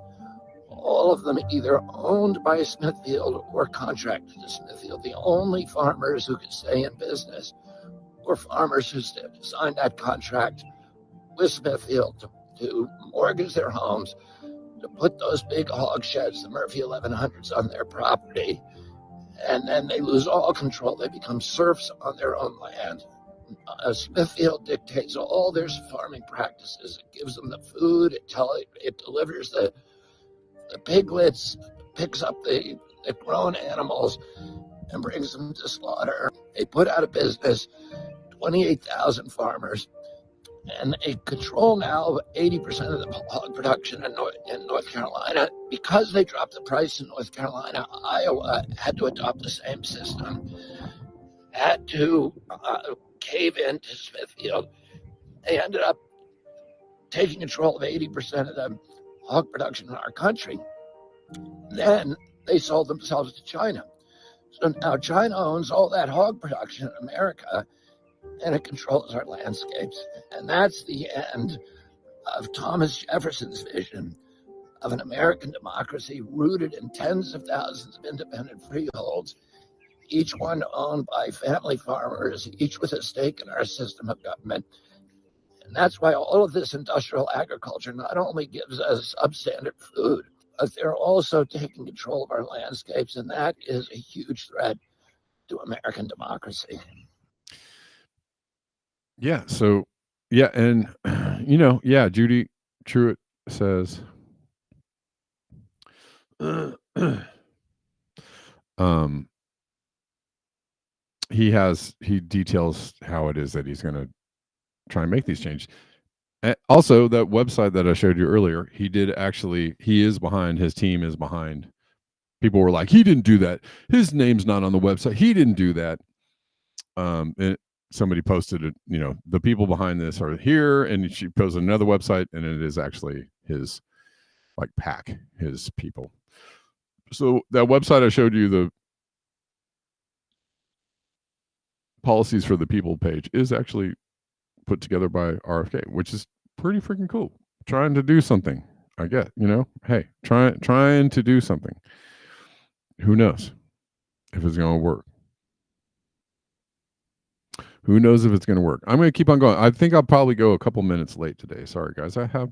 all of them either owned by Smithfield or contracted to Smithfield. The only farmers who could stay in business were farmers who signed that contract with Smithfield to mortgage their homes, to put those big hog sheds, the Murphy 1100s, on their property. And then they lose all control. They become serfs on their own land. Smithfield dictates all their farming practices. It gives them the food. It delivers the piglets, picks up the grown animals, and brings them to slaughter. They put out of business 28,000 farmers, and they control now 80% of the hog production in North Carolina. Because they dropped the price in North Carolina, Iowa had to adopt the same system, had to cave into Smithfield. They ended up taking control of 80% of the hog production in our country. Then they sold themselves to China. So now China owns all that hog production in America, and it controls our landscapes. And that's the end of Thomas Jefferson's vision of an American democracy rooted in tens of thousands of independent freeholds, each one owned by family farmers, each with a stake in our system of government. And that's why all of this industrial agriculture not only gives us substandard food, but they're also taking control of our landscapes. And that is a huge threat to American democracy. Yeah. So, yeah. And, Judy Truitt says, he details how it is that he's going to try and make these changes. Also, that website that I showed you earlier, he is behind, his team is behind. People were like, he didn't do that. His name's not on the website. He didn't do that. And somebody posted it, the people behind this are here, and she posted another website, and it is actually his pack, his people. So that website I showed you, the Policies for the People page, is actually put together by RFK, which is pretty freaking cool. Trying to do something, I get, hey, trying to do something. Who knows if it's going to work? Who knows if it's going to work? I'm going to keep on going. I think I'll probably go a couple minutes late today. Sorry, guys. I have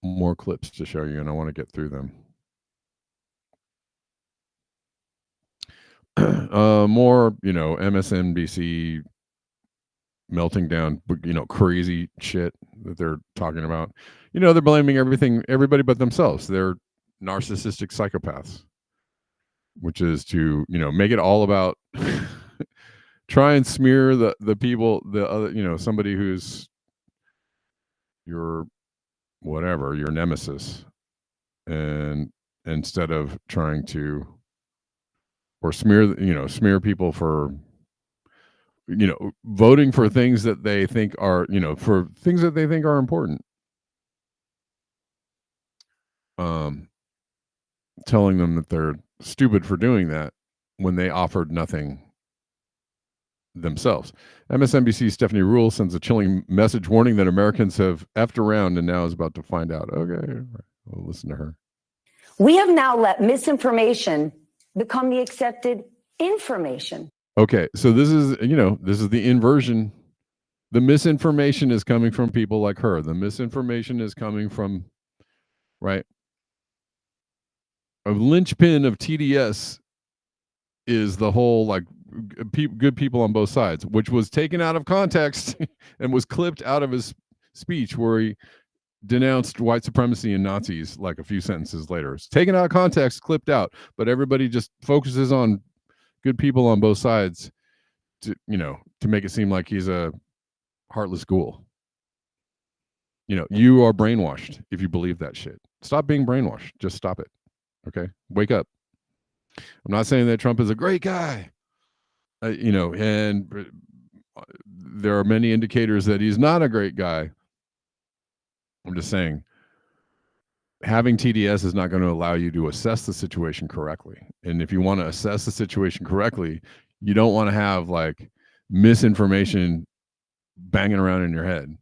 more clips to show you, and I want to get through them. More, MSNBC melting down, crazy shit that they're talking about. They're blaming everybody but themselves. They're narcissistic psychopaths, which is to, make it all about try and smear the people, the other, somebody who's your whatever, your nemesis, and instead of trying to, or smear people for, voting for things that they think are, for things that they think are important. Telling them that they're stupid for doing that when they offered nothing themselves. MSNBC's Stephanie Rule sends a chilling message warning that Americans have effed around and now is about to find out. Okay, we'll listen to her. We have now let misinformation become the accepted information. Okay, so this is the inversion. The misinformation is coming from people like her. The misinformation is coming from, right? A linchpin of TDS is the whole good people on both sides, which was taken out of context and was clipped out of his speech where he denounced white supremacy and Nazis like a few sentences later. It's taken out of context, clipped out, but everybody just focuses on good people on both sides to make it seem like he's a heartless ghoul. You are brainwashed if you believe that shit. Stop being brainwashed. Just stop it. Okay? Wake up. I'm not saying that Trump is a great guy, and there are many indicators that he's not a great guy. I'm just saying having TDS is not going to allow you to assess the situation correctly. And if you want to assess the situation correctly, you don't want to have misinformation banging around in your head.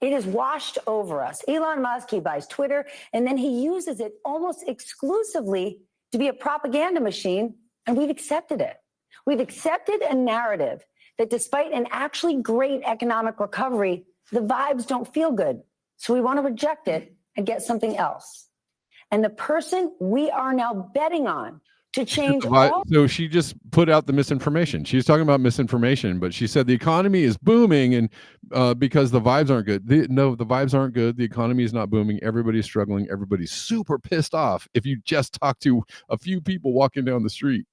It is washed over us. Elon Musk, he buys Twitter, and then he uses it almost exclusively to be a propaganda machine, and we've accepted it. We've accepted a narrative that despite an actually great economic recovery, the vibes don't feel good. So we want to reject it and get something else. And the person we are now betting on to change all... So she just put out the misinformation. She's talking about misinformation, but she said the economy is booming and because the vibes aren't good. The vibes aren't good. The economy is not booming. Everybody's struggling. Everybody's super pissed off. If you just talk to a few people walking down the street,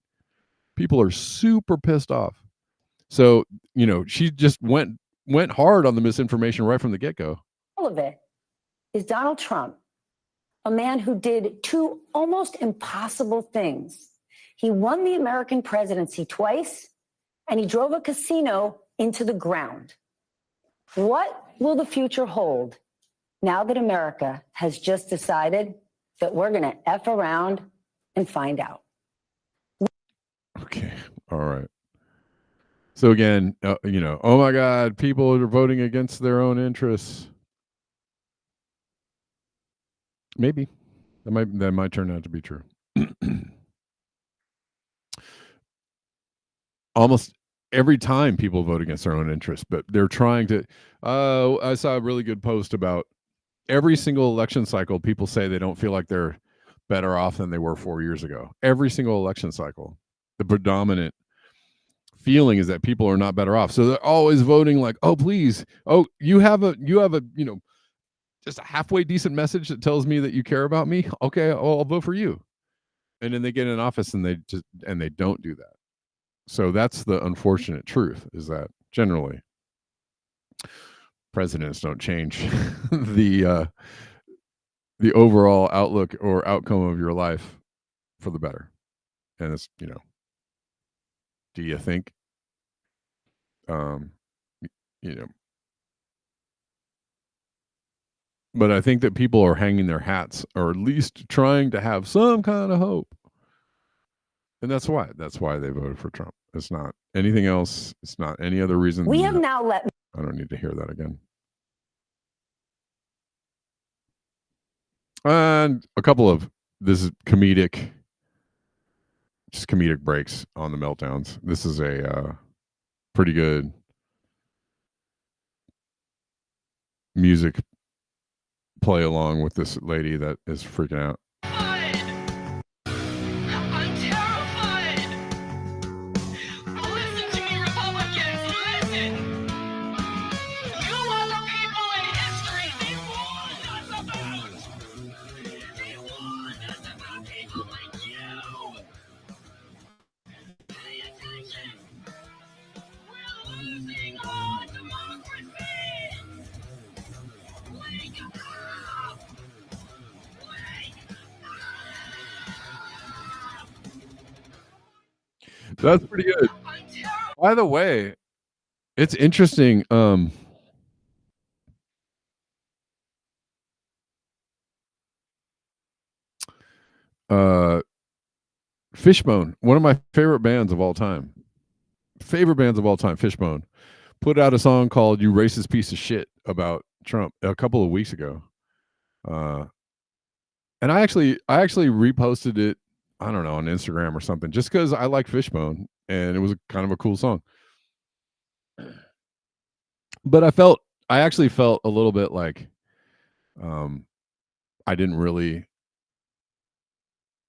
people are super pissed off. So, she just went hard on the misinformation right from the get-go. All of it is Donald Trump, a man who did two almost impossible things. He won the American presidency twice, and he drove a casino into the ground. What will the future hold now that America has just decided that we're going to F around and find out? Okay. All right. So again, oh my God, people are voting against their own interests. Maybe that might turn out to be true. Almost every time people vote against their own interests, but they're trying to. I saw a really good post about every single election cycle. People say they don't feel like they're better off than they were 4 years ago. Every single election cycle, the predominant feeling is that people are not better off. So they're always voting like, oh, please. Oh, you have a, just a halfway decent message that tells me that you care about me. Okay. I'll vote for you. And then they get in office and they don't do that. So that's the unfortunate truth, is that generally presidents don't change the overall outlook or outcome of your life for the better. And it's, do you think, but I think that people are hanging their hats, or at least trying to have some kind of hope. And that's why they voted for Trump. It's not anything else. It's not any other reason. We have now let... I don't need to hear that again. And a couple of, this is comedic just comedic breaks on the meltdowns. This is a pretty good music play along with this lady that is freaking out. I'm terrified. Listen to me, Republicans. Listen. You are the people in history. They warned us about. They warned us about people like you. Pay attention. We're losing our democracy. Wake up. That's pretty good. By the way, it's interesting. Fishbone, one of my favorite bands of all time. Fishbone put out a song called "You Racist Piece of Shit" about Trump a couple of weeks ago. And I actually reposted it, I don't know, on Instagram or something, just because I like Fishbone and it was kind of a cool song. But I actually felt a little bit like I didn't really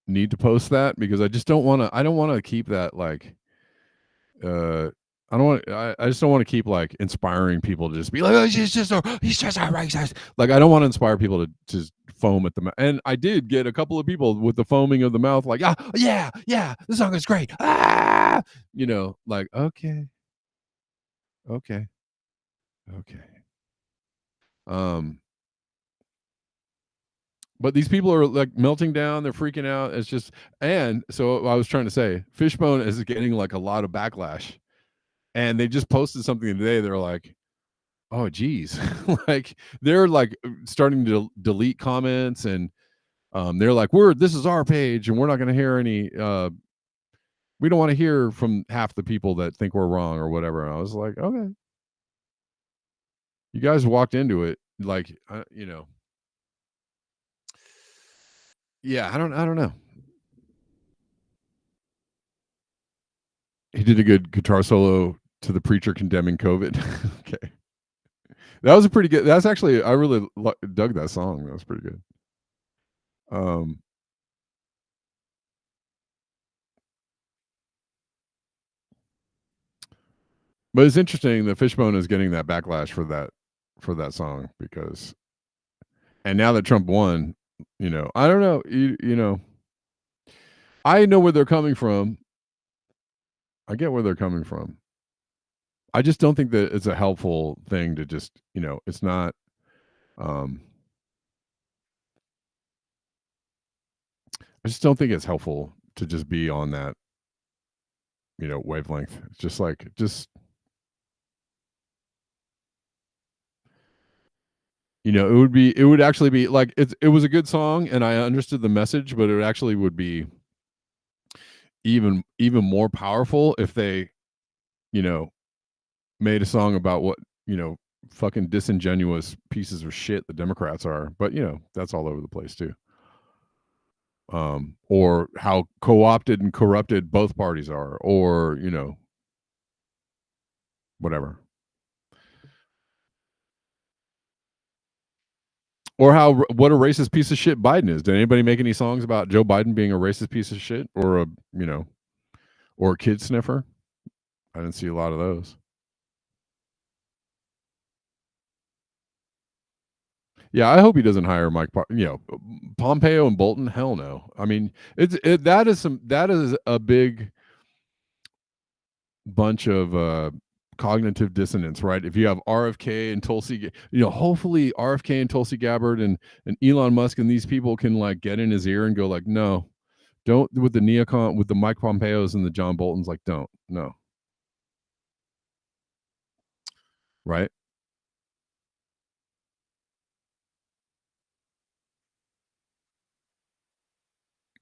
need to post that, because I just don't want to keep that like I just don't want to keep like inspiring people to just be like, oh, he's just a racist. Like, I don't want to inspire people to just foam at the mouth. And I did get a couple of people with the foaming of the mouth, like, yeah, this song is great. You know, like, okay. But these people are like melting down, they're freaking out. It's just, and so I was trying to say, Fishbone is getting like a lot of backlash. And they just posted something today. They're like, oh, geez. Like, they're like starting to delete comments, and they're like, this is our page, and we're not going to hear any, we don't want to hear from half the people that think we're wrong or whatever. And I was like, okay. You guys walked into it like, you know. Yeah, I don't know. He did a good guitar solo to the preacher condemning COVID. Okay. That was a pretty good. That's actually, I really dug that song. That was pretty good. But it's interesting that Fishbone is getting that backlash for that song, because, and now that Trump won, you know, I don't know, you know, I know where they're coming from. I get where they're coming from. I just don't think that it's a helpful thing to just, you know, it's not, I just don't think it's helpful to just be on that, you know, wavelength. It's just like, you know, it would actually be like, it was a good song and I understood the message, but it actually would be even more powerful if they, you know, made a song about what, you know, fucking disingenuous pieces of shit the Democrats are. But, you know, that's all over the place too. Or how co-opted and corrupted both parties are, or, you know, whatever. Or what a racist piece of shit Biden is. Did anybody make any songs about Joe Biden being a racist piece of shit, or a, you know, or a kid sniffer? I didn't see a lot of those. Yeah, I hope he doesn't hire Mike. You know, Pompeo and Bolton. Hell no. I mean, that is a big bunch of cognitive dissonance, right? If you have RFK and Tulsi, you know, hopefully RFK and Tulsi Gabbard and Elon Musk and these people can like get in his ear and go like, no, don't, with the neocon, with the Mike Pompeos and the John Boltons, like, don't, no. Right?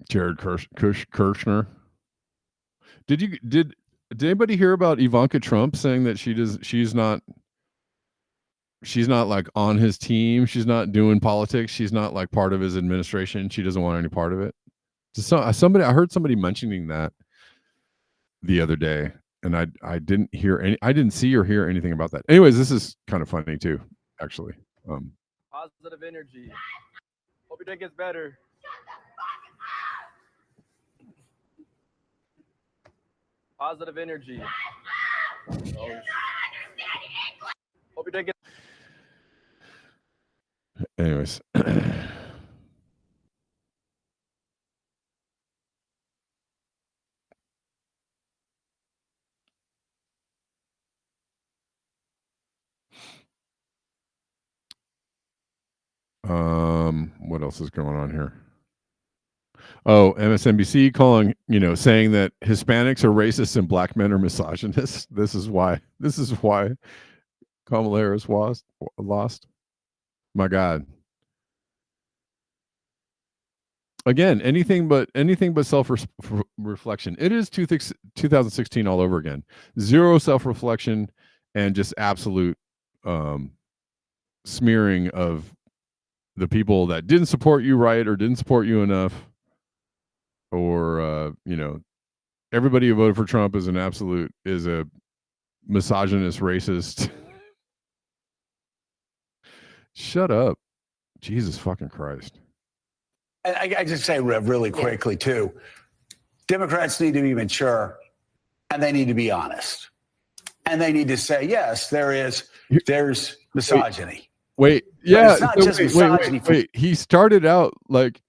Jared Kushner. Did anybody hear about Ivanka Trump saying that she's not like on his team, she's not doing politics, she's not like part of his administration, she doesn't want any part of it? I heard somebody mentioning that, the other day, and I didn't see or hear anything about that. Anyways, this is kind of funny too, actually. Positive energy. Hope your day gets better. Positive energy. Hope your day gets. Anyways. What else is going on here? Oh, MSNBC saying that Hispanics are racist and black men are misogynists. This is why Kamala Harris lost. My God. Again, anything but self-reflection. It is 2016 all over again. Zero self-reflection and just absolute smearing of the people that didn't support you right or didn't support you enough, or everybody who voted for Trump is a misogynist, racist. Shut up. Jesus fucking Christ. I just say really quickly too, Democrats need to be mature and they need to be honest. And they need to say, yes, there's misogyny. Wait, But yeah. it's not just misogyny. Wait. He started out like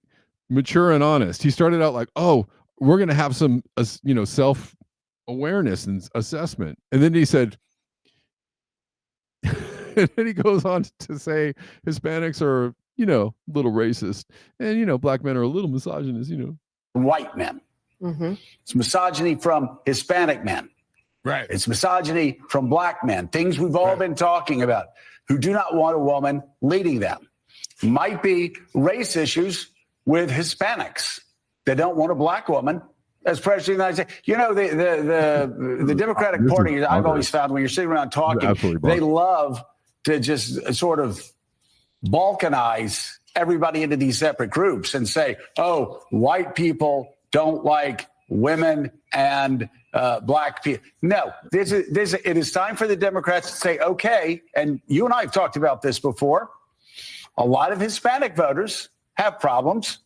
mature and honest. He started out like, oh, we're going to have some, self-awareness and assessment. And then he said, and then he goes on to say Hispanics are, a little racist, and, black men are a little misogynist, White men. Mm-hmm. It's misogyny from Hispanic men. Right. It's misogyny from black men. Things we've all been talking about, who do not want a woman leading them. Might be race issues with Hispanics. They don't want a black woman as president of the United States. The Democratic Party, I've always found when you're sitting around talking, they love to just sort of balkanize everybody into these separate groups and say, oh, white people don't like women and black people. No, it is time for the Democrats to say, okay, and you and I have talked about this before, a lot of Hispanic voters have problems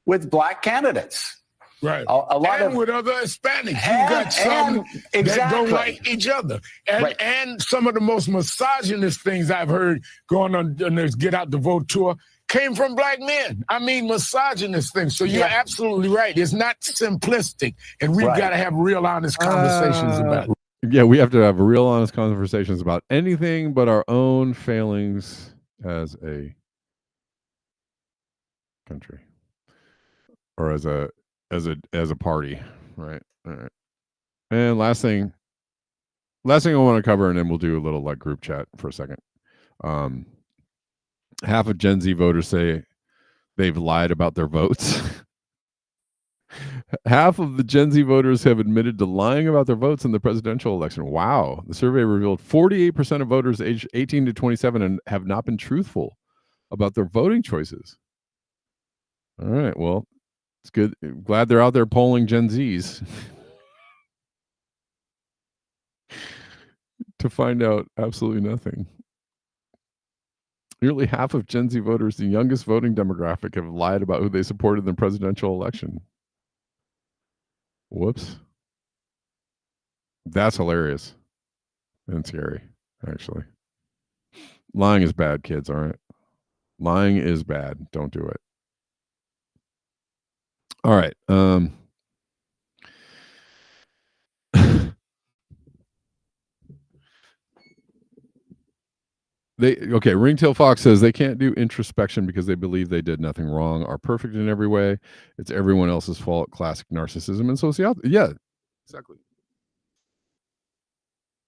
with black candidates. Right. A lot and of with other Hispanics. You got some that don't like each other. And some of the most misogynist things I've heard going on this Get Out the Vote tour came from black men. I mean, misogynist things. So you're absolutely right. It's not simplistic. And we've got to have real honest conversations about it. Yeah, we have to have real honest conversations about anything but our own failings as a country or as a party, right? All right. And last thing I want to cover, and then we'll do a little like group chat for a second. Half of Gen Z voters say they've lied about their votes. Half of the Gen Z voters have admitted to lying about their votes in the presidential election. Wow. The survey revealed 48% of voters aged 18 to 27 and have not been truthful about their voting choices. All right. Well, it's good. Glad they're out there polling Gen Zs to find out absolutely nothing. Nearly half of Gen Z voters, the youngest voting demographic, have lied about who they supported in the presidential election. Whoops. That's hilarious and scary, actually. Lying is bad, kids, all right? Lying is bad. Don't do it. All right. Ringtail Fox says they can't do introspection because they believe they did nothing wrong, are perfect in every way. It's everyone else's fault. Classic narcissism and sociopathy. Yeah, exactly.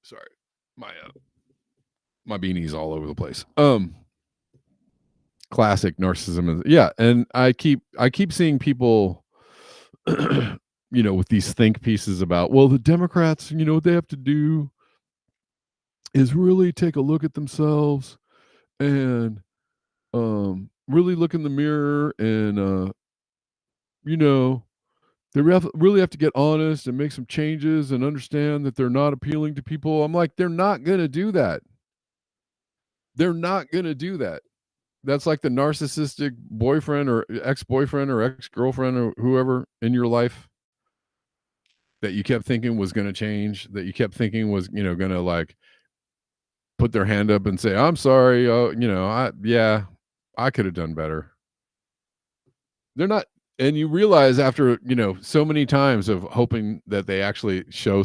Sorry, my beanie's all over the place. Classic narcissism. Yeah, and I keep seeing people, with these think pieces about, well, the Democrats, what they have to do is really take a look at themselves and really look in the mirror and They really have to get honest and make some changes and understand that they're not appealing to people. I'm like, they're not going to do that. They're not going to do that. That's like the narcissistic boyfriend or ex-boyfriend or ex-girlfriend or whoever in your life that you kept thinking was going to change, that you kept thinking was, going to like put their hand up and say, I'm sorry. I could have done better. They're not. And you realize after, so many times of hoping that they actually show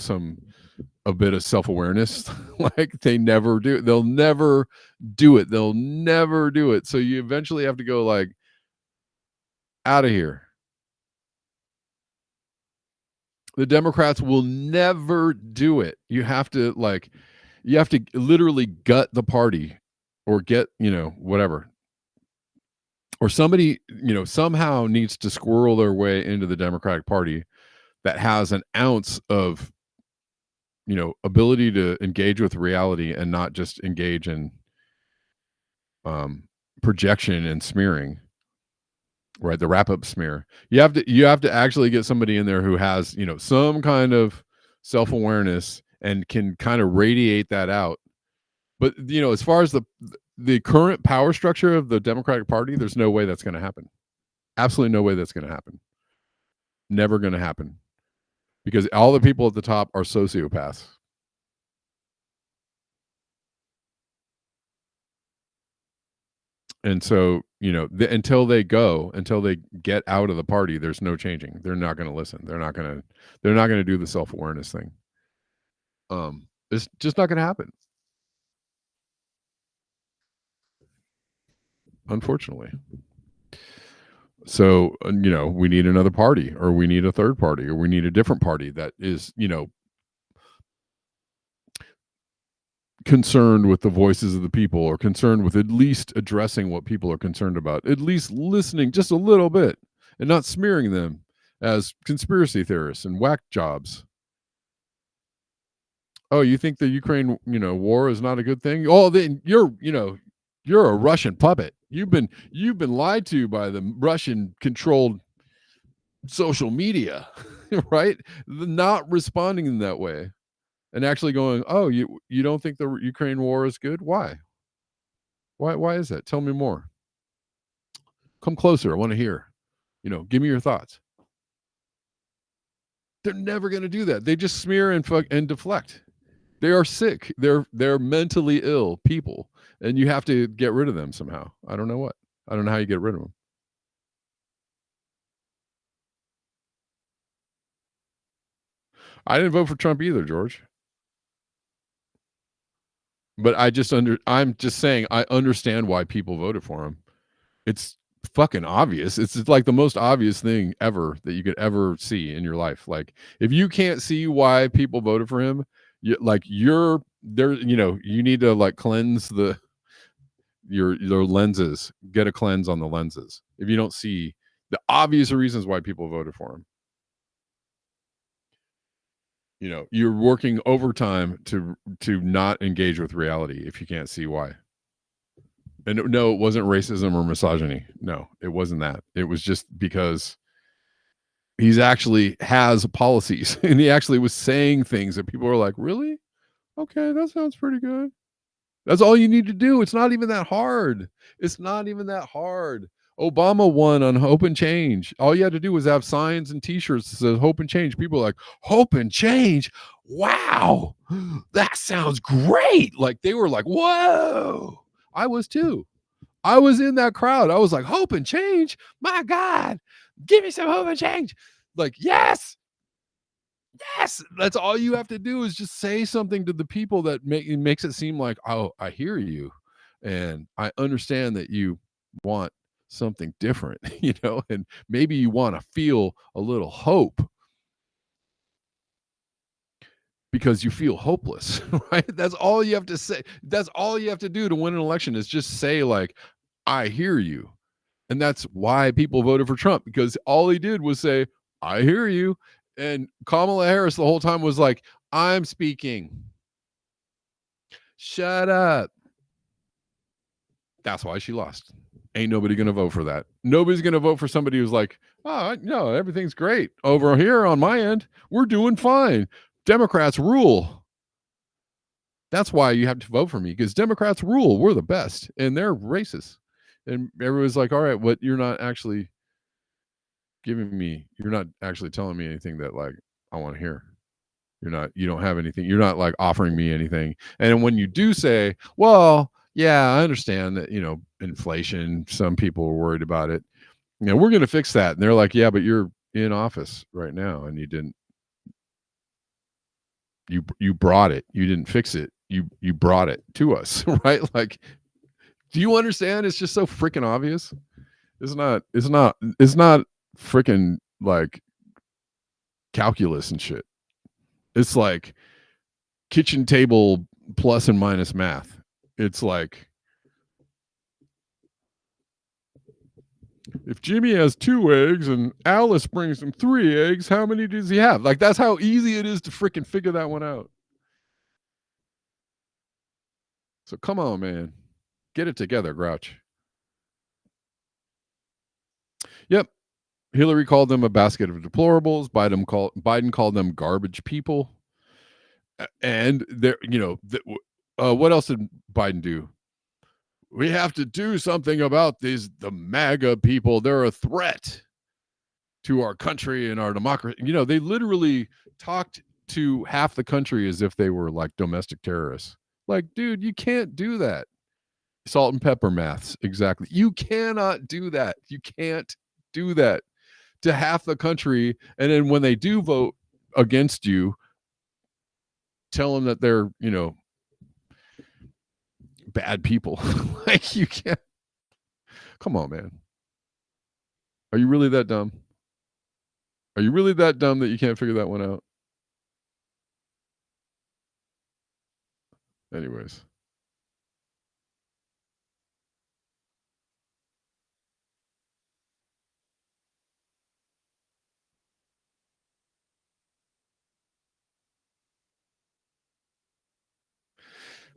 a bit of self-awareness, like they never do. They'll never do it. They'll never do it. So you eventually have to go like, out of here. The Democrats will never do it. You have to literally gut the party or get, whatever. Or somebody, somehow needs to squirrel their way into the Democratic Party that has an ounce of, ability to engage with reality and not just engage in projection and smearing. Right, the wrap-up smear. You have to actually get somebody in there who has, some kind of self-awareness and can kind of radiate that out. But, as far as the current power structure of the Democratic Party, there's no way that's going to happen. Absolutely no way that's going to happen. Never going to happen. Because all the people at the top are sociopaths. And so, until they get out of the party, there's no changing. They're not going to listen. They're not going to do the self-awareness thing. It's just not going to happen. Unfortunately. So, we need another party, or we need a third party, or we need a different party that is, concerned with the voices of the people, or concerned with at least addressing what people are concerned about, at least listening just a little bit and not smearing them as conspiracy theorists and whack jobs. Oh, you think the Ukraine, war is not a good thing? Oh, then you're a Russian puppet. You've been lied to by the Russian controlled social media, right? Not responding in that way. And actually going, oh, you don't think the Ukraine war is good? Why? Why is that? Tell me more. Come closer. I want to hear. Give me your thoughts. They're never going to do that. They just smear and deflect. They are sick. They're mentally ill people, and you have to get rid of them somehow. I don't know what. I don't know how you get rid of them. I didn't vote for Trump either, George. But I'm just saying I understand why people voted for him. It's fucking obvious. It's like the most obvious thing ever that you could ever see in your life. Like, if you can't see why people voted for him, you're there, you need to like cleanse your lenses, get a cleanse on the lenses. If you don't see the obvious reasons why people voted for him. You're working overtime to not engage with reality if you can't see why. And no, it wasn't racism or misogyny. No, it wasn't that. It was just because he's actually has policies, and he actually was saying things that people are like, really? Okay, that sounds pretty good. That's all you need to do. It's not even that hard. It's not even that hard. Obama won on Hope and Change. All you had to do was have signs and t-shirts that says Hope and Change. People are like, Hope and Change? Wow, that sounds great. Like, they were like, whoa. I was too. I was in that crowd. I was like, Hope and Change? My God, give me some Hope and Change. Like, yes. That's all you have to do is just say something to the people that makes it seem like, oh, I hear you. And I understand that you want something different, and maybe you want to feel a little hope because you feel hopeless, right? That's all you have to say. That's all you have to do to win an election is just say, like, I hear you. And that's why people voted for Trump, because all he did was say, I hear you. And Kamala Harris the whole time was like, I'm speaking. Shut up. That's why she lost. Ain't nobody going to vote for that. Nobody's going to vote for somebody who's like, oh, no, everything's great. Over here on my end, we're doing fine. Democrats rule. That's why you have to vote for me, because Democrats rule. We're the best, and they're racist. And everyone's like, all right, what? You're not actually giving me, you're not actually telling me anything that like I want to hear. You don't have anything. You're not like offering me anything. And when you do say, well, yeah, I understand that, inflation, some people are worried about it. We're going to fix that. And they're like, yeah, but you're in office right now and you didn't, you brought it. You didn't fix it. You brought it to us, right? Like, do you understand? It's just so freaking obvious. It's not freaking like calculus and shit. It's like kitchen table plus and minus math. It's like, if Jimmy has 2 eggs and Alice brings him 3 eggs, how many does he have? Like, that's how easy it is to freaking figure that one out. So come on, man. Get it together, Grouch. Yep. Hillary called them a basket of deplorables. Biden called them garbage people. And there, what else did Biden do? We have to do something about the MAGA people. They're a threat to our country and our democracy. They literally talked to half the country as if they were like domestic terrorists. Like, dude, you can't do that. Salt and pepper maths. Exactly. You cannot do that. You can't do that to half the country. And then when they do vote against you, tell them that they're, bad people. Like, you can't. Come on, man. Are you really that dumb? Are you really that dumb that you can't figure that one out? Anyways.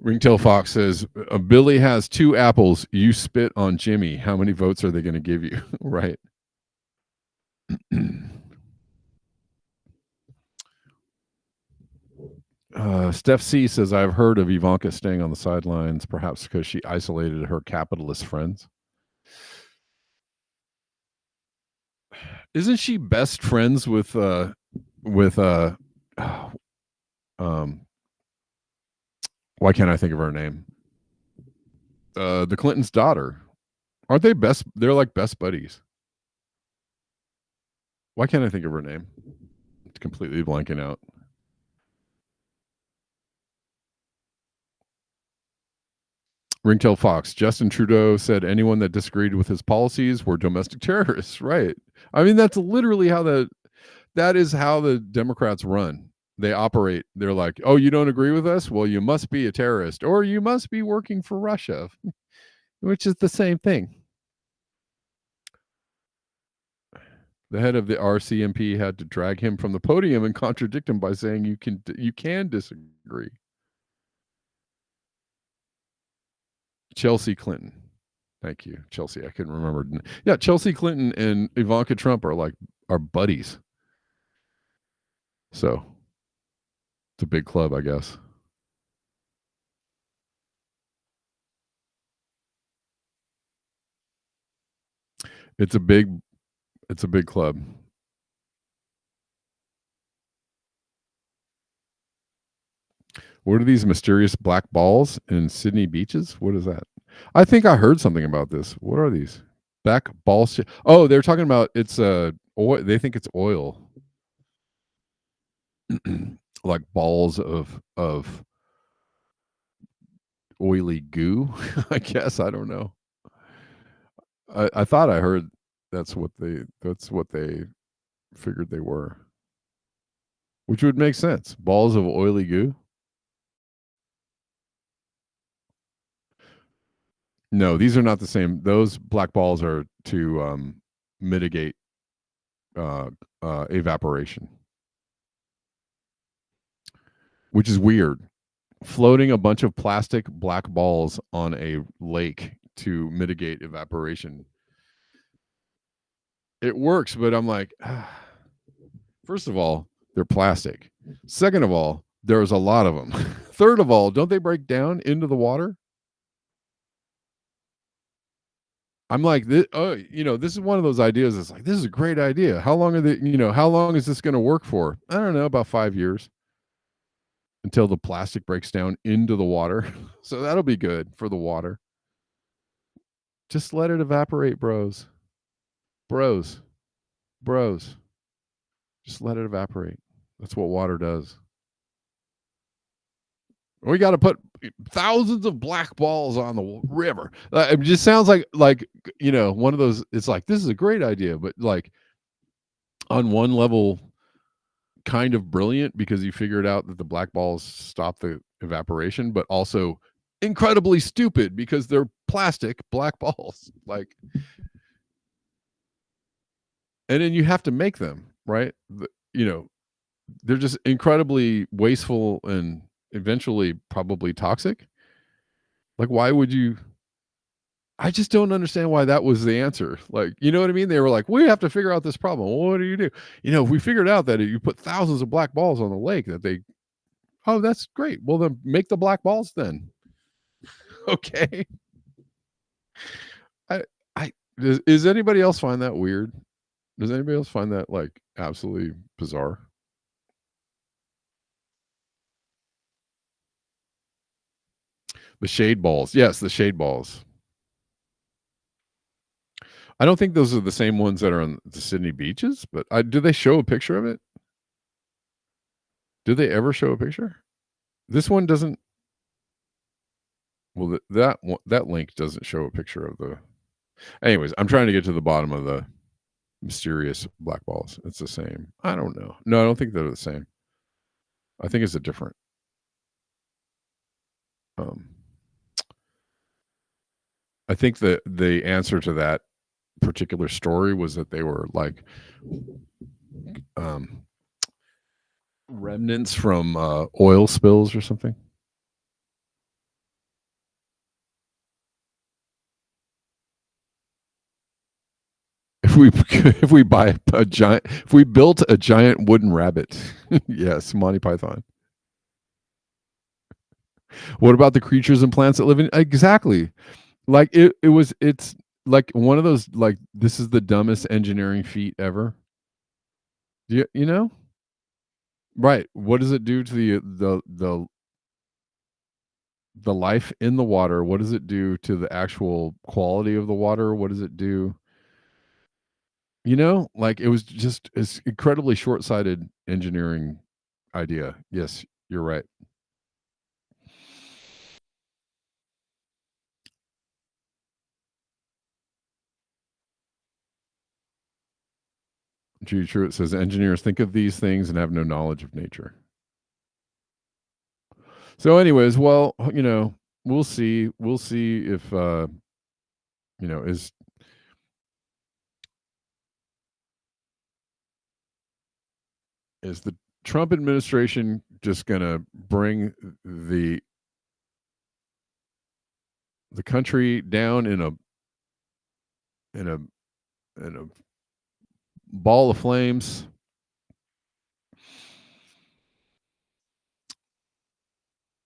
Ringtail Fox says, Billy has 2 apples. You spit on Jimmy. How many votes are they going to give you? Right. Steph C says, I've heard of Ivanka staying on the sidelines, perhaps because she isolated her capitalist friends. Isn't she best friends with why can't I think of her name? The Clintons' daughter. Aren't they best? They're like best buddies. Why can't I think of her name? It's completely blanking out. Ringtail Fox. Justin Trudeau said anyone that disagreed with his policies were domestic terrorists. Right. I mean, that's literally how that is how the Democrats run. They operate. They're like, oh, you don't agree with us? Well, you must be a terrorist, or you must be working for Russia, which is the same thing. The head of the RCMP had to drag him from the podium and contradict him by saying you can disagree. Chelsea Clinton. Thank you, Chelsea. I couldn't remember. Yeah, Chelsea Clinton and Ivanka Trump are buddies. So it's a big club, I guess. It's a big club. What are these mysterious black balls in Sydney beaches? What is that? I think I heard something about this. What are these? Black balls? Oh, they're talking about it's oil. They think it's oil. Like balls of oily goo, I guess. I don't know. I thought I heard that's what they figured they were. Which would make sense. Balls of oily goo. No, these are not the same. Those black balls are to mitigate evaporation. Which is weird. Floating a bunch of plastic black balls on a lake to mitigate evaporation. It works, but I'm like, first of all, they're plastic. Second of all, there's a lot of them. Third of all, don't they break down into the water? I'm like, this is one of those ideas. It's like, this is a great idea. How long how long is this going to work for? I don't know, about 5 years until the plastic breaks down into the water. So that'll be good for the water. Just let it evaporate, bros. Bros. Just let it evaporate. That's what water does. We got to put thousands of black balls on the river. It just sounds like one of those. It's like, this is a great idea, but like on one level, kind of brilliant because you figured out that the black balls stop the evaporation, but also incredibly stupid because they're plastic black balls. Like, and then you have to make them, right? They're just incredibly wasteful and eventually probably toxic. Like, why would you? I just don't understand why that was the answer. Like, you know what I mean? They were like, we have to figure out this problem. Well, what do you do? If we figured out that you put thousands of black balls on the lake, oh, that's great. Well, then make the black balls then. Okay. Does anybody else find that weird? Does anybody else find that like absolutely bizarre? The shade balls. Yes, the shade balls. I don't think those are the same ones that are on the Sydney beaches, but do they show a picture of it? Do they ever show a picture? This one doesn't. Well, that link doesn't show a picture of the. Anyways, I'm trying to get to the bottom of the mysterious black balls. It's the same. I don't know. No, I don't think they're the same. I think it's a different. I think that the answer to that particular story was that they were like remnants from oil spills or something. If we built a giant wooden rabbit, yes, Monty Python. What about the creatures and plants that live in? Exactly. Like it's like one of those, like, this is the dumbest engineering feat ever. You know? Right. What does it do to the life in the water? What does it do to the actual quality of the water? What does it do? Like, it was just this incredibly short-sighted engineering idea. Yes, you're right. True. It says engineers think of these things and have no knowledge of nature. So anyways, well, we'll see. We'll see if, is the Trump administration just going to bring the country down in a ball of flames?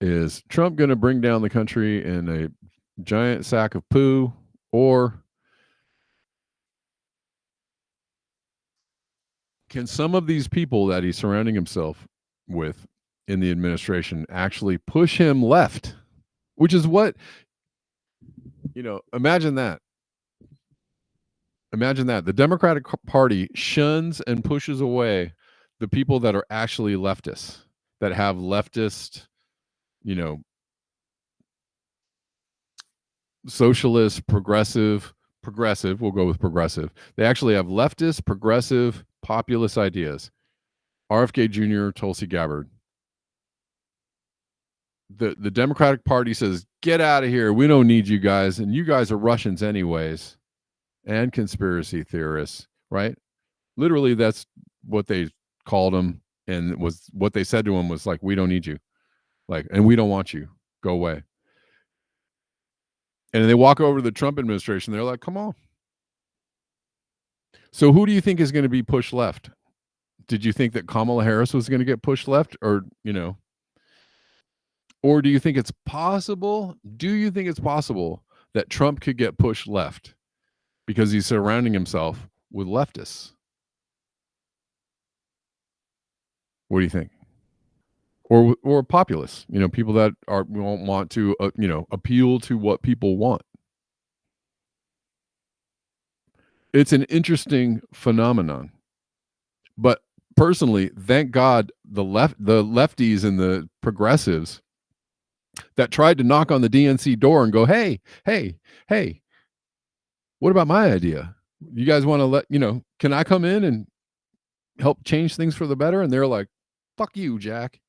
Is Trump going to bring down the country in a giant sack of poo, or can some of these people that he's surrounding himself with in the administration actually push him left? Which is what, imagine that. Imagine that. The Democratic Party shuns and pushes away the people that are actually leftists, that have leftist, socialist, progressive, we'll go with progressive. They actually have leftist, progressive, populist ideas. RFK Jr., Tulsi Gabbard. The Democratic Party says, get out of here. We don't need you guys. And you guys are Russians anyways. And conspiracy theorists, right? Literally, that's what they called him, and was what they said to him was like, we don't need you. Like, and we don't want you. Go away. And they walk over to the Trump administration. They're like, come on. So who do you think is going to be pushed left? Did you think that Kamala Harris was going to get pushed left, or, or do you think it's possible? Do you think it's possible that Trump could get pushed left because he's surrounding himself with leftists? What do you think? Or populists, people that won't want to, appeal to what people want. It's an interesting phenomenon. But personally, thank God the lefties and the progressives that tried to knock on the DNC door and go, hey, what about my idea? You guys want to can I come in and help change things for the better? And they're like, fuck you, Jack.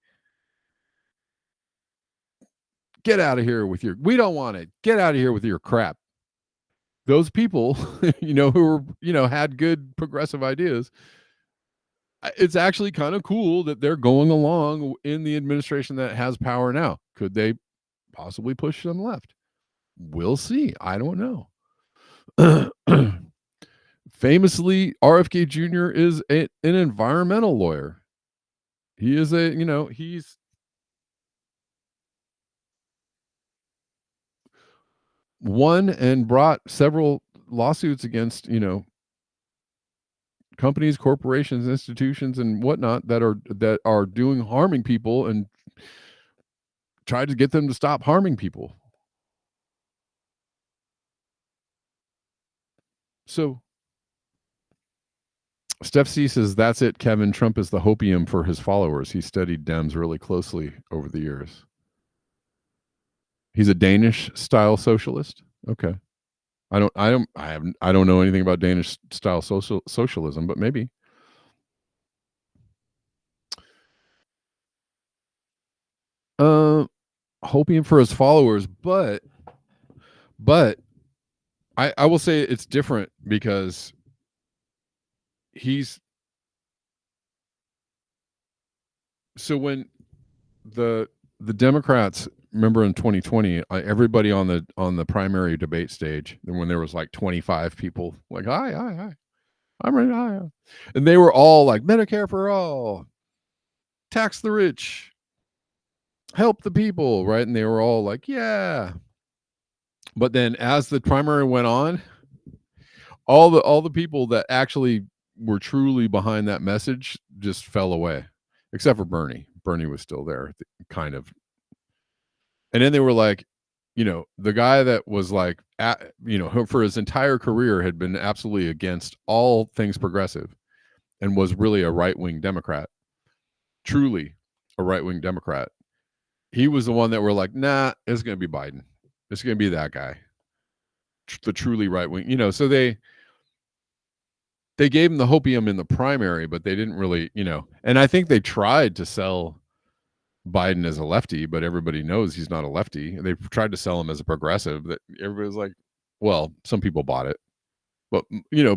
Get out of here with we don't want it. Get out of here with your crap. Those people, who were, had good progressive ideas, it's actually kind of cool that they're going along in the administration that has power now. Could they possibly push them left? We'll see. I don't know. Famously, RFK Jr. is an environmental lawyer. He is he's won and brought several lawsuits against, companies, corporations, institutions, and whatnot that are harming people, and tried to get them to stop harming people. So Steph C says, that's it, Kevin. Trump is the hopium for his followers. He studied Dems really closely over the years. He's a Danish style socialist. Okay. I don't know anything about Danish style socialism, but maybe. Hopium for his followers, but I will say it's different because when the Democrats, remember in 2020, everybody on the primary debate stage, when there was like 25 people, like, hi, I'm ready, hi. And they were all like, Medicare for all, tax the rich, help the people, right? And they were all like, yeah. But then as the primary went on, all the people that actually were truly behind that message just fell away, except for Bernie. Bernie was still there, kind of. And then they were like, the guy that was like, for his entire career had been absolutely against all things progressive and was really a right-wing Democrat, truly a right-wing Democrat. He was the one that were like, nah, it's going to be Biden. It's going to be that guy, the truly right-wing. So they gave him the hopium in the primary, but they didn't really, and I think they tried to sell Biden as a lefty, but everybody knows he's not a lefty. They tried to sell him as a progressive. That everybody's like, well, some people bought it, but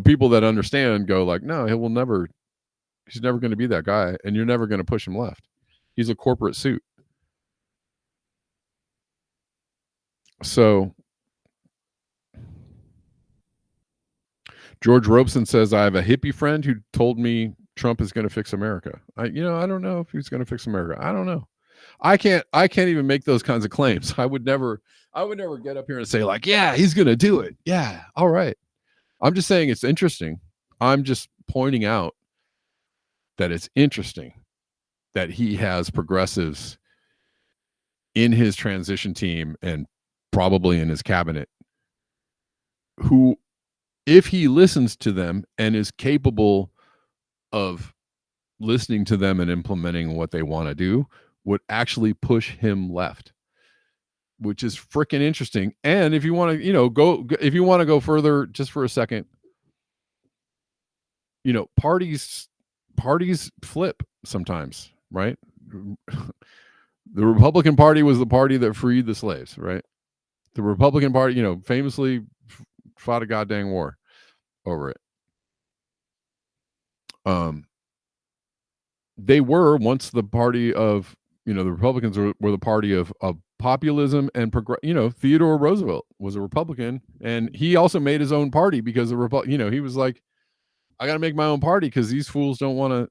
people that understand go like, no, he's never going to be that guy, and you're never going to push him left. He's a corporate suit. So George Robeson says, I have a hippie friend who told me Trump is going to fix America. I don't know if he's going to fix America. I don't know. I can't even make those kinds of claims. I would never get up here and say like, yeah, he's going to do it. Yeah. All right. I'm just saying it's interesting. I'm just pointing out that it's interesting that he has progressives in his transition team and probably in his cabinet who, if he listens to them and is capable of listening to them and implementing what they want to do, would actually push him left, which is freaking interesting. And if you want to, go further just for a second, parties flip sometimes, right? The Republican Party was the party that freed the slaves, right? The Republican Party, famously fought a goddamn war over it. They were once the party of, the Republicans were the party of populism and Theodore Roosevelt was a Republican, and he also made his own party because he was like, I got to make my own party because these fools don't want to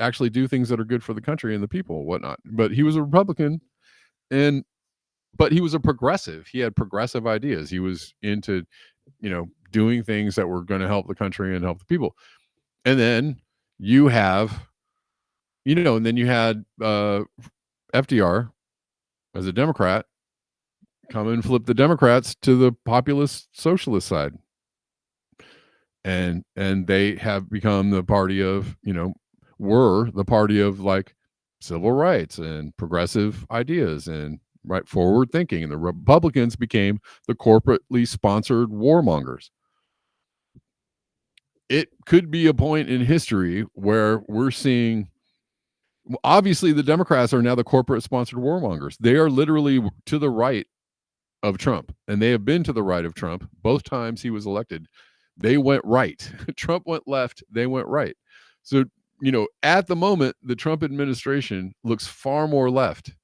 actually do things that are good for the country and the people and whatnot. But he was a Republican, but he was a progressive. He had progressive ideas. He was into, doing things that were going to help the country and help the people. And then you have, and then you had FDR as a Democrat come and flip the Democrats to the populist socialist side. And they have become the party of, were the party of like civil rights and progressive ideas and right forward thinking. And the Republicans became the corporately sponsored warmongers. It could be a point in history where we're seeing, obviously the Democrats are now the corporate sponsored warmongers. They are literally to the right of Trump, and they have been to the right of Trump both times he was elected. They went right. Trump went left. They went right. So, at the moment, the Trump administration looks far more left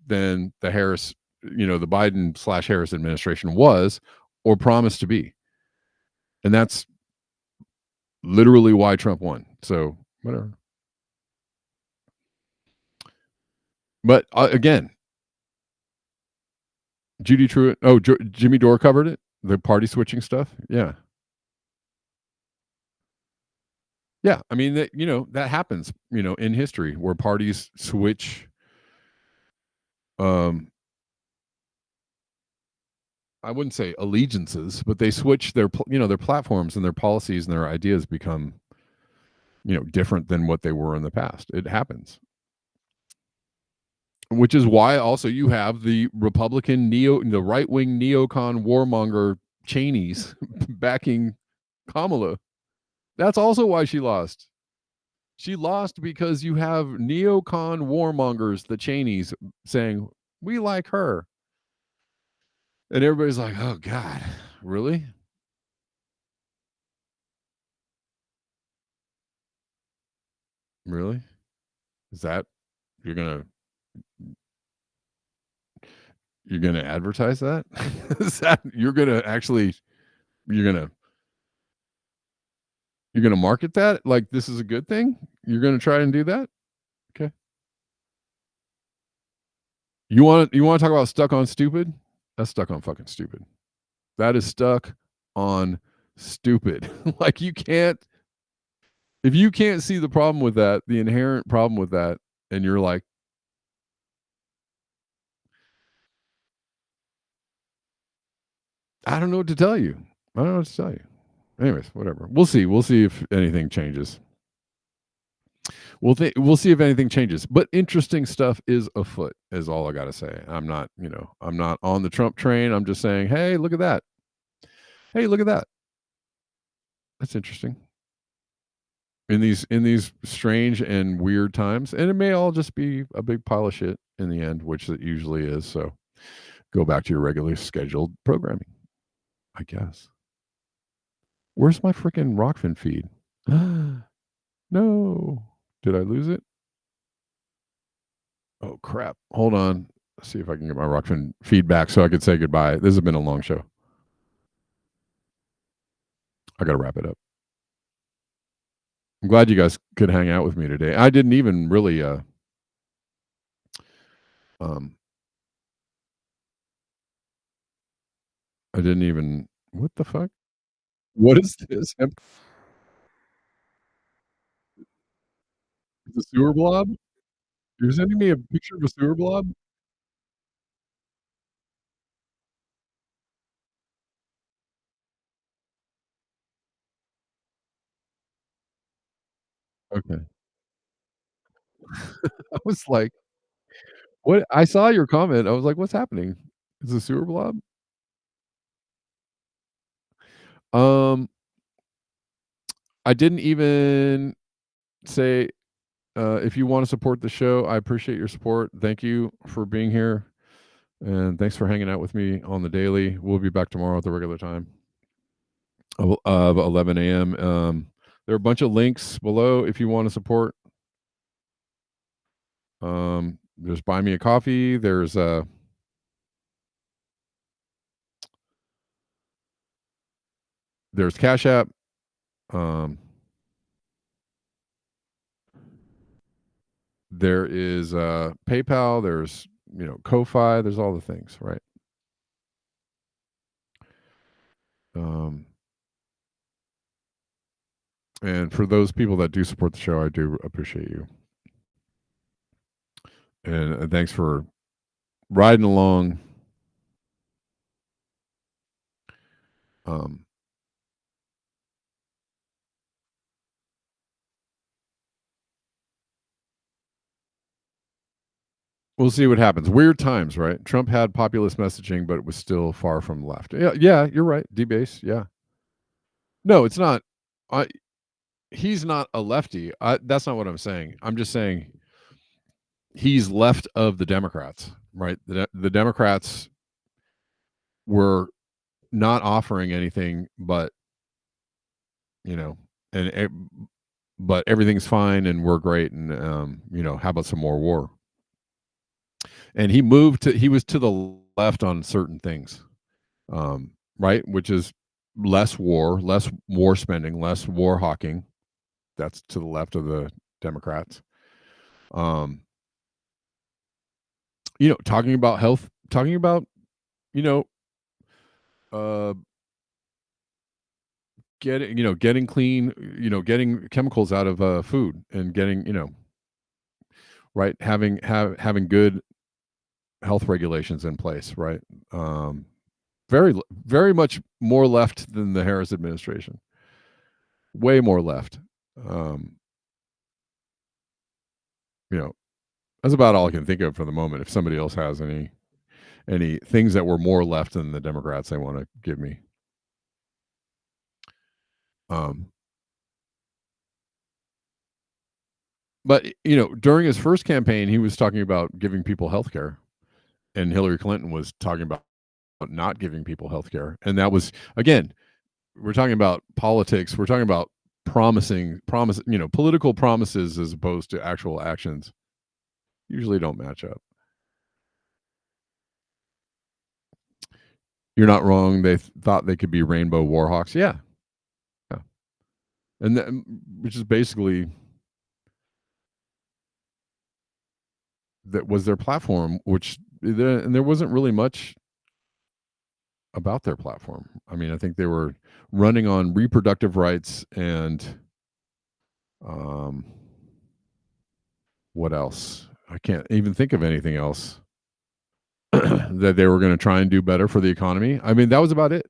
than the Harris, the Biden/Harris administration was or promised to be. And that's literally why Trump won. So, whatever. But again, Judy Truitt. Oh, Jimmy Dore covered it. The party switching stuff. Yeah. Yeah, I mean that happens, in history where parties switch. I wouldn't say allegiances, but they switch their platforms and their policies and their ideas become, different than what they were in the past. It happens, which is why also you have the Republican the right wing neocon warmonger Cheneys backing Kamala. That's also why she lost. She lost because you have neocon warmongers, the Cheneys, saying, we like her. And everybody's like, oh, God, really? Really? Is that, you're going to advertise that? Is that, you're going to market that like this is a good thing? You're going to try and do that? Okay. You want to talk about stuck on stupid? That's stuck on fucking stupid. That is stuck on stupid. Like if you can't see the problem with that, the inherent problem with that, and you're like, I don't know what to tell you. Anyways, whatever. We'll see. We'll see if anything changes. We'll see if anything changes. But interesting stuff is afoot, is all I got to say. I'm not on the Trump train. I'm just saying, hey, look at that. Hey, look at that. That's interesting. In these strange and weird times, and it may all just be a big pile of shit in the end, which it usually is. So go back to your regularly scheduled programming, I guess. Where's my freaking Rockfin feed? No. Did I lose it? Oh, crap. Hold on. Let's see if I can get my Rockfin feedback so I could say goodbye. This has been a long show. I got to wrap it up. I'm glad you guys could hang out with me today. I didn't even really I didn't even, what the fuck? What is this? The sewer blob? You're sending me a picture of a sewer blob? Okay. I was like, what? I saw your comment. I was like, what's happening? Is a sewer blob? I didn't even say, if you want to support the show, I appreciate your support. Thank you for being here. And thanks for hanging out with me on the daily. We'll be back tomorrow at the regular time of 11 a.m. There are a bunch of links below if you want to support. There's Buy Me a Coffee. There's there's Cash App. There is PayPal. There's Ko-Fi. There's all the things, right? And for those people that do support the show, I do appreciate you. And thanks for riding along. We'll see what happens. Weird times, right? Trump had populist messaging, but it was still far from left. Yeah, you're right. D-base, yeah. No, it's not. He's not a lefty. That's not what I'm saying. I'm just saying he's left of the Democrats, right? The Democrats were not offering anything but, but everything's fine and we're great and how about some more war? And he was to the left on certain things, right? Which is less war spending, less war hawking. That's to the left of the Democrats. Talking about health, talking about, getting clean, getting chemicals out of food and getting, right, having good health regulations in place, right? Very, very much more left than the Harris administration. Way more left. That's about all I can think of for the moment. If somebody else has any things that were more left than the Democrats they want to give me. But during his first campaign, he was talking about giving people health care, and Hillary Clinton was talking about not giving people health care. And that was, again, we're talking about politics. We're talking about political promises as opposed to actual actions. Usually don't match up. You're not wrong. They thought they could be rainbow warhawks. Yeah. And which is basically that was their platform, and there wasn't really much about their platform. I mean, I think they were running on reproductive rights and what else? I can't even think of anything else that they were going to try and do better for the economy. I mean, that was about it.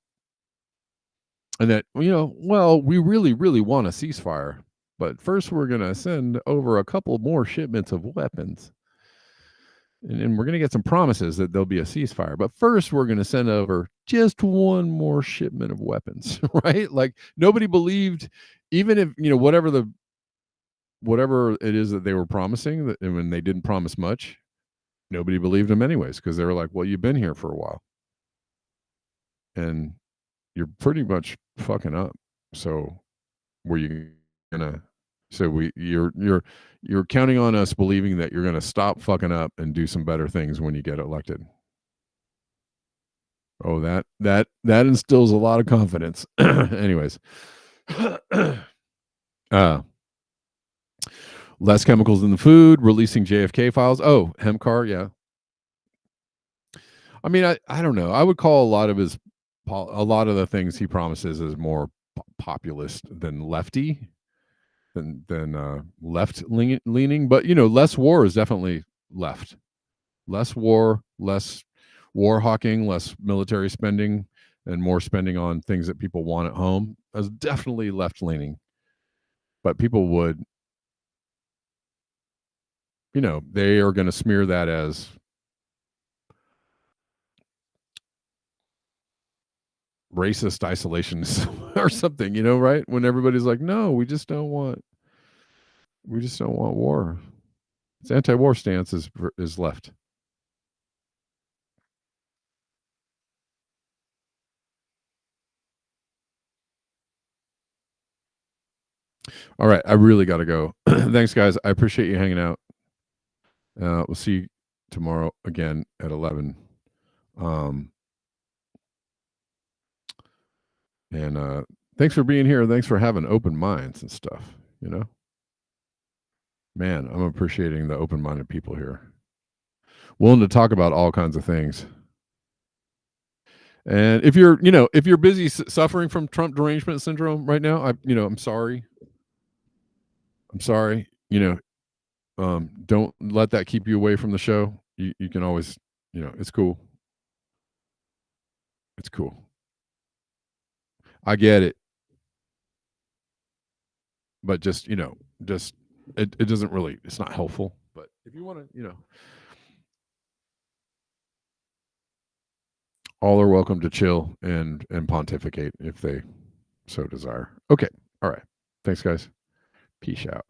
And that, we really, really want a ceasefire, but first we're going to send over a couple more shipments of weapons. And we're going to get some promises that there'll be a ceasefire. But first, we're going to send over just one more shipment of weapons, right? Like, nobody believed, even if, whatever it is that they were promising, and when they didn't promise much, nobody believed them anyways, because they were like, well, you've been here for a while. And you're pretty much fucking up. So were you going to... So you're counting on us believing that you're going to stop fucking up and do some better things when you get elected. Oh, that instills a lot of confidence. Anyways, less chemicals in the food, releasing JFK files. Oh, Hemcar, yeah. I mean, I don't know. I would call a lot of the things he promises as more populist than lefty. Than left leaning, but less war is definitely left. Less war hawking, less military spending, and more spending on things that people want at home is definitely left leaning. But people would, they are going to smear that as racist isolationism or something, right? When everybody's like, no, we just don't want war. Its anti-war stance is left. All right, I really got to go. Thanks, guys. I appreciate you hanging out. We'll see you tomorrow again at 11. And Thanks for being here. Thanks for having open minds and stuff, you know. Man, I'm appreciating the open-minded people here. Willing to talk about all kinds of things. And if you're, you know, if you're busy suffering from Trump derangement syndrome right now, I'm sorry. I'm sorry. You know, don't let that keep you away from the show. You can always, you know, it's cool. It's cool. I get it. But just, you know, it doesn't really, it's not helpful. But if you want to, you know, all are welcome to chill and pontificate if they so desire. Okay. All right. Thanks, guys. Peace out.